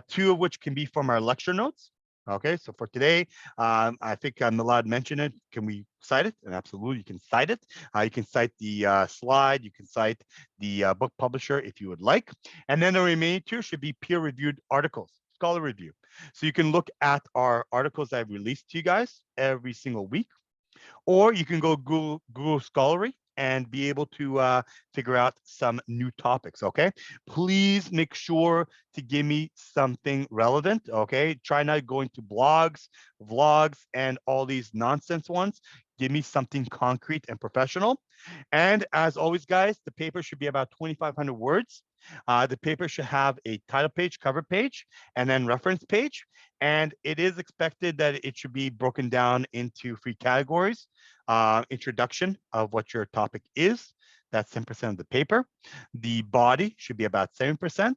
2 of which can be from our lecture notes. Okay, so for today, I think Milad mentioned it. Can we cite it? And absolutely, you can cite it. You can cite the slide. You can cite the book publisher if you would like. And then the remaining 2 should be peer-reviewed articles, scholar review. So you can look at our articles I've released to you guys every single week, or you can go Google Scholarly and be able to figure out some new topics. Okay, please make sure to give me something relevant. Okay, try not going to blogs, vlogs, and all these nonsense ones. Give me something concrete and professional. And as always, guys, the paper should be about 2,500 words. The paper should have a title page, cover page, and then reference page. And it is expected that it should be broken down into 3 categories. Introduction of what your topic is. That's 10% of the paper. The body should be about 7%.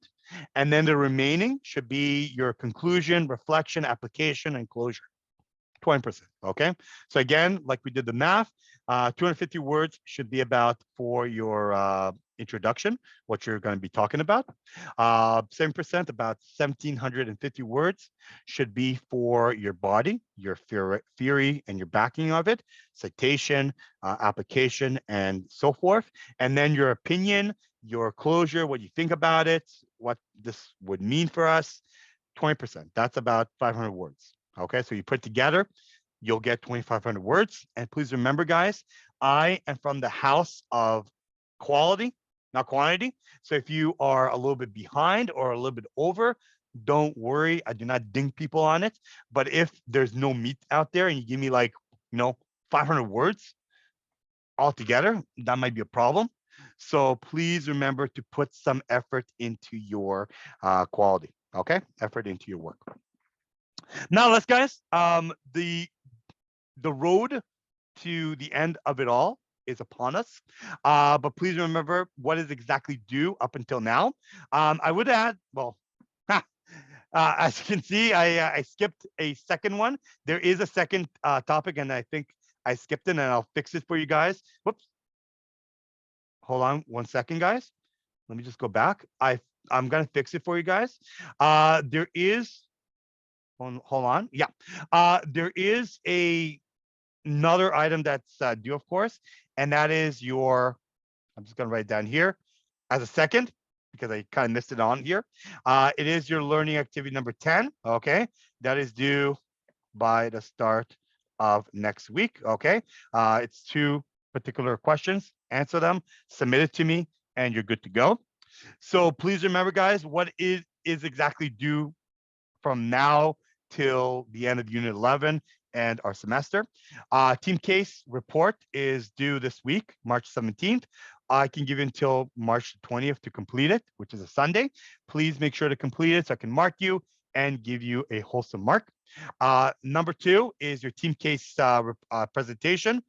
And then the remaining should be your conclusion, reflection, application, and closure. 20%. Okay. So again, like we did the math, 250 words should be about for your introduction, what you're going to be talking about. 7%, about 1,750 words should be for your body, your theory and your backing of it, citation, application, and so forth. And then your opinion, your closure, what you think about it, what this would mean for us, 20%. That's about 500 words. Okay, so you put together, you'll get 2,500 words. And please remember, guys, I am from the house of quality, not quantity. So if you are a little bit behind or a little bit over, don't worry. I do not ding people on it. But if there's no meat out there and you give me like, 500 words altogether, that might be a problem. So please remember to put some effort into your quality. Okay, effort into your work. Now, let's guys. The road to the end of it all is upon us. But please remember what is exactly due up until now. I would add, well, as you can see, I skipped a second one. There is a second topic, and I think I skipped it, and I'll fix it for you guys. Whoops. Hold on 1 second, guys. Let me just go back. I'm gonna fix it for you guys. There is. Hold on. Yeah. There is another item that's due, of course, and that is your, I'm just going to write it down here as a second because I kind of missed it on here. It is your learning activity number 10. Okay. That is due by the start of next week. Okay. It's 2 particular questions. Answer them, submit it to me, and you're good to go. So please remember, guys, what is exactly due from now till the end of Unit 11 and our semester. Team case report is due this week, March 17th. I can give you until March 20th to complete it, which is a Sunday. Please make sure to complete it so I can mark you and give you a wholesome mark. Number 2 is your team case presentation.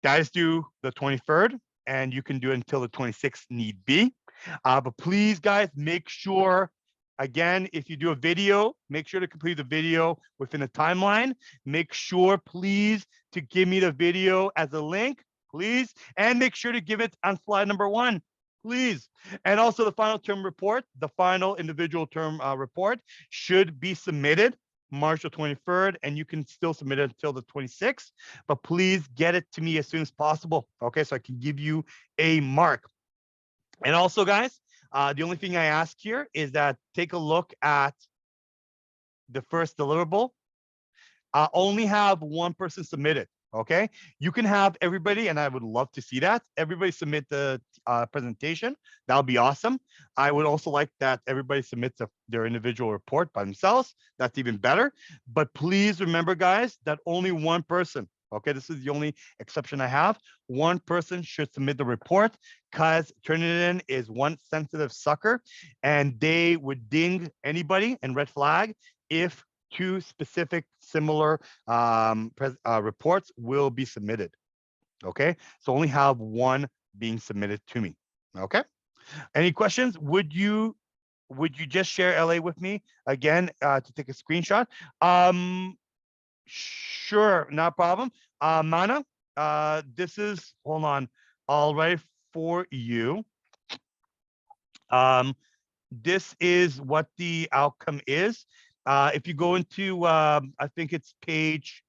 That is due the 23rd, and you can do it until the 26th need be. But please, guys, make sure, again, if you do a video, make sure to complete the video within a timeline. Make sure, please, to give me the video as a link, please. And make sure to give it on slide number 1, please. And also the final term report, the final individual term report should be submitted March the 23rd, and you can still submit it until the 26th, but please get it to me as soon as possible, okay, so I can give you a mark. And also, guys, the only thing I ask here is that take a look at the first deliverable. Only have 1 person submit it, okay? You can have everybody, and I would love to see that. Everybody submit the presentation. That would be awesome. I would also like that everybody submits their individual report by themselves. That's even better. But please remember, guys, that only 1 person, okay, this is the only exception I have. 1 person should submit the report because Turnitin is one sensitive sucker, and they would ding anybody and red flag if 2 specific similar reports will be submitted. Okay, so only have 1 being submitted to me. Okay, any questions? Would you just share LA with me again to take a screenshot? Sure, no problem. Mana, this is, hold on, all right for you. Um, this is what the outcome is. If you go into, I think it's page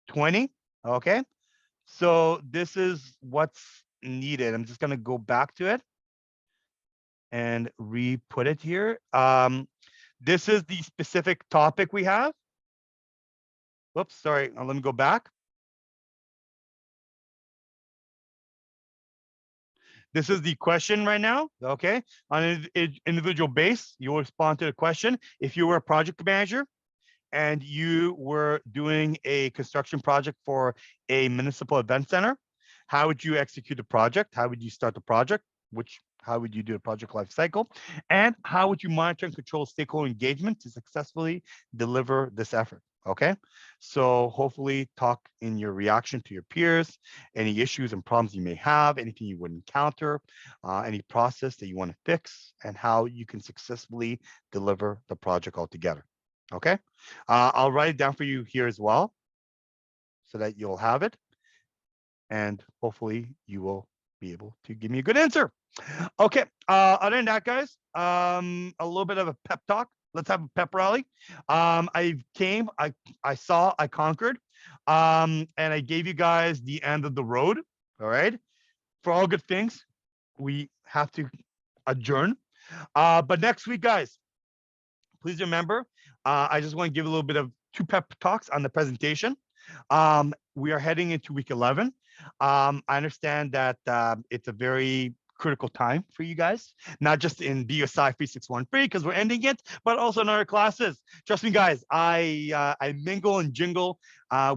20, okay? So this is what's needed. I'm just gonna go back to it and re-put it here. This is the specific topic we have. Whoops, sorry, let me go back. This is the question right now, okay? On an individual base, you will respond to the question. If you were a project manager and you were doing a construction project for a municipal event center, how would you execute the project? How would you start the project? How would you do a project life cycle? And how would you monitor and control stakeholder engagement to successfully deliver this effort? Okay, so hopefully talk in your reaction to your peers, any issues and problems you may have, anything you would encounter, any process that you want to fix, and how you can successfully deliver the project altogether. Okay, I'll write it down for you here as well so that you'll have it. And hopefully you will be able to give me a good answer. Okay, other than that, guys, a little bit of a pep talk. Let's have a pep rally. I saw, I conquered, and I gave you guys the end of the road. All right. For all good things, we have to adjourn. But next week, guys, please remember, I just want to give a little bit of two pep talks on the presentation. We are heading into week 11. I understand that it's a very critical time for you guys, not just in BUSI3613 because we're ending it, but also in other classes. Trust me, guys, I mingle and jingle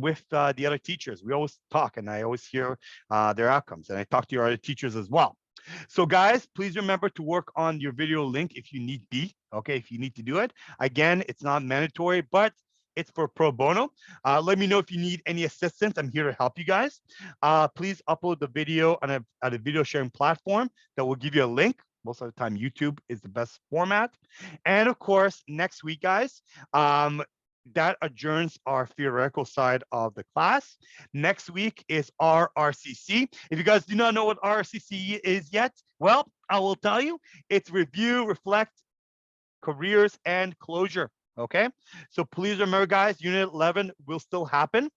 with the other teachers. We always talk, and I always hear their outcomes, and I talk to your other teachers as well. So guys, please remember to work on your video link if you need be, okay, if you need to do it. Again, it's not mandatory, but it's for pro bono. Let me know if you need any assistance. I'm here to help you guys. Please upload the video on a video sharing platform that will give you a link. Most of the time, YouTube is the best format. And of course, next week, guys, that adjourns our theoretical side of the class. Next week is RRCC. If you guys do not know what RRCC is yet, well, I will tell you. It's review, reflect, careers, and closure. Okay, so please remember, guys, Unit 11 will still happen.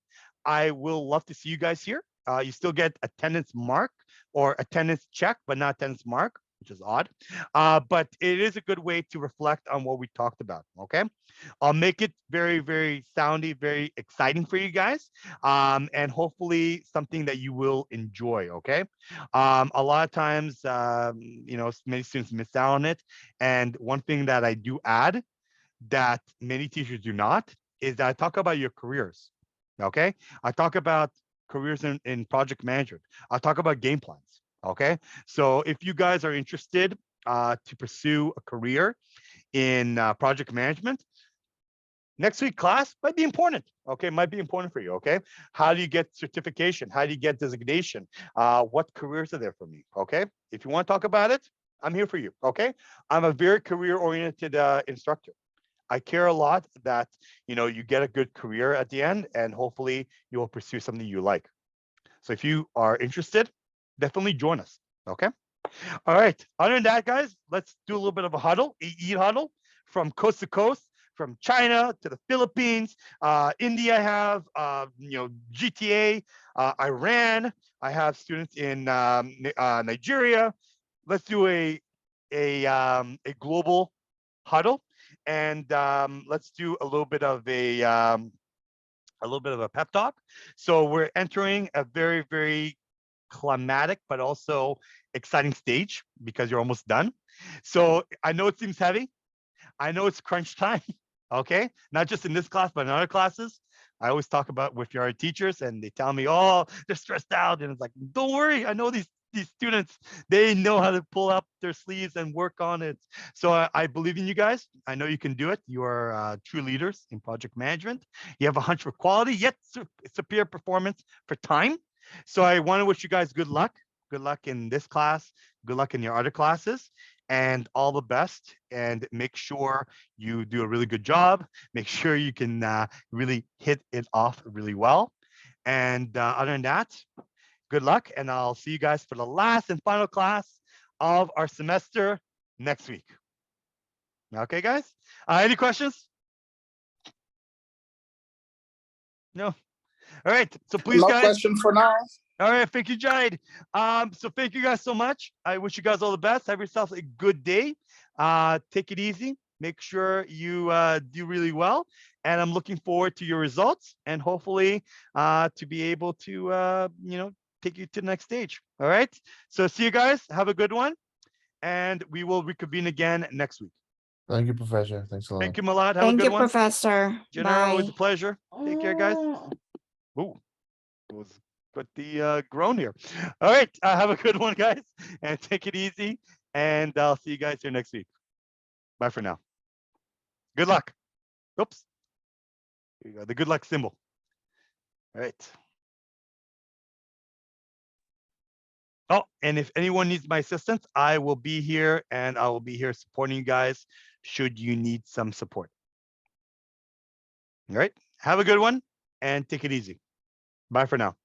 I will love to see you guys here. You still get attendance mark or attendance check, but not attendance mark, which is odd. But it is a good way to reflect on what we talked about. Okay, I'll make it very, very soundy, very exciting for you guys, and hopefully something that you will enjoy. Okay, a lot of times, many students miss out on it, and one thing that I do add that many teachers do not is that I talk about your careers. Okay, I talk about careers in project management. I talk about game plans. Okay, so if you guys are interested to pursue a career in project management, next week class might be important. Okay, might be important for you. Okay, how do you get certification? How do you get designation? What careers are there for me? Okay, if you want to talk about it, I'm here for you. Okay, I'm a very career-oriented instructor. I care a lot that you get a good career at the end, and hopefully you will pursue something you like. So if you are interested, definitely join us. Okay. All right. Other than that, guys, let's do a little bit of a huddle, eat huddle from coast to coast, from China to the Philippines, India. I have GTA, Iran. I have students in Nigeria. Let's do a global huddle, and let's do a little bit of a pep talk. So we're entering a very, very climatic but also exciting stage because you're almost done. So I know it seems heavy. I know it's crunch time. Okay, not just in this class but in other classes. I always talk about with your teachers, and they tell me, oh, they're stressed out, and it's like, don't worry, I know these students, they know how to pull up their sleeves and work on it. So I believe in you guys. I know you can do it. You are true leaders in project management. You have a hunch for quality, yet superior performance for time. So I want to wish you guys good luck. Good luck in this class. Good luck in your other classes. and all the best. And make sure you do a really good job. Make sure you can really hit it off really well. And other than that, good luck. And I'll see you guys for the last and final class of our semester next week. Okay, guys? Any questions? No? All right. So please, No guys. question for now. All right. Thank you, Jade. So thank you guys so much. I wish you guys all the best. Have yourself a good day. Take it easy. Make sure you do really well. And I'm looking forward to your results and hopefully to be able to, take you to the next stage. All right. So see you guys. Have a good one. And we will reconvene again next week. Thank you, Professor. Thanks a lot. Thank you, Malad. Have a Thank good you, one. Professor. Jenna, always a Bye. pleasure. Take care, guys. Ooh, it was got the groan here. All right, have a good one, guys, and take it easy. And I'll see you guys here next week. Bye for now. Good luck. Oops. Here you go, the good luck symbol. All right. Oh, and if anyone needs my assistance, I will be here and I will be here supporting you guys should you need some support. All right. Have a good one and take it easy. Bye for now.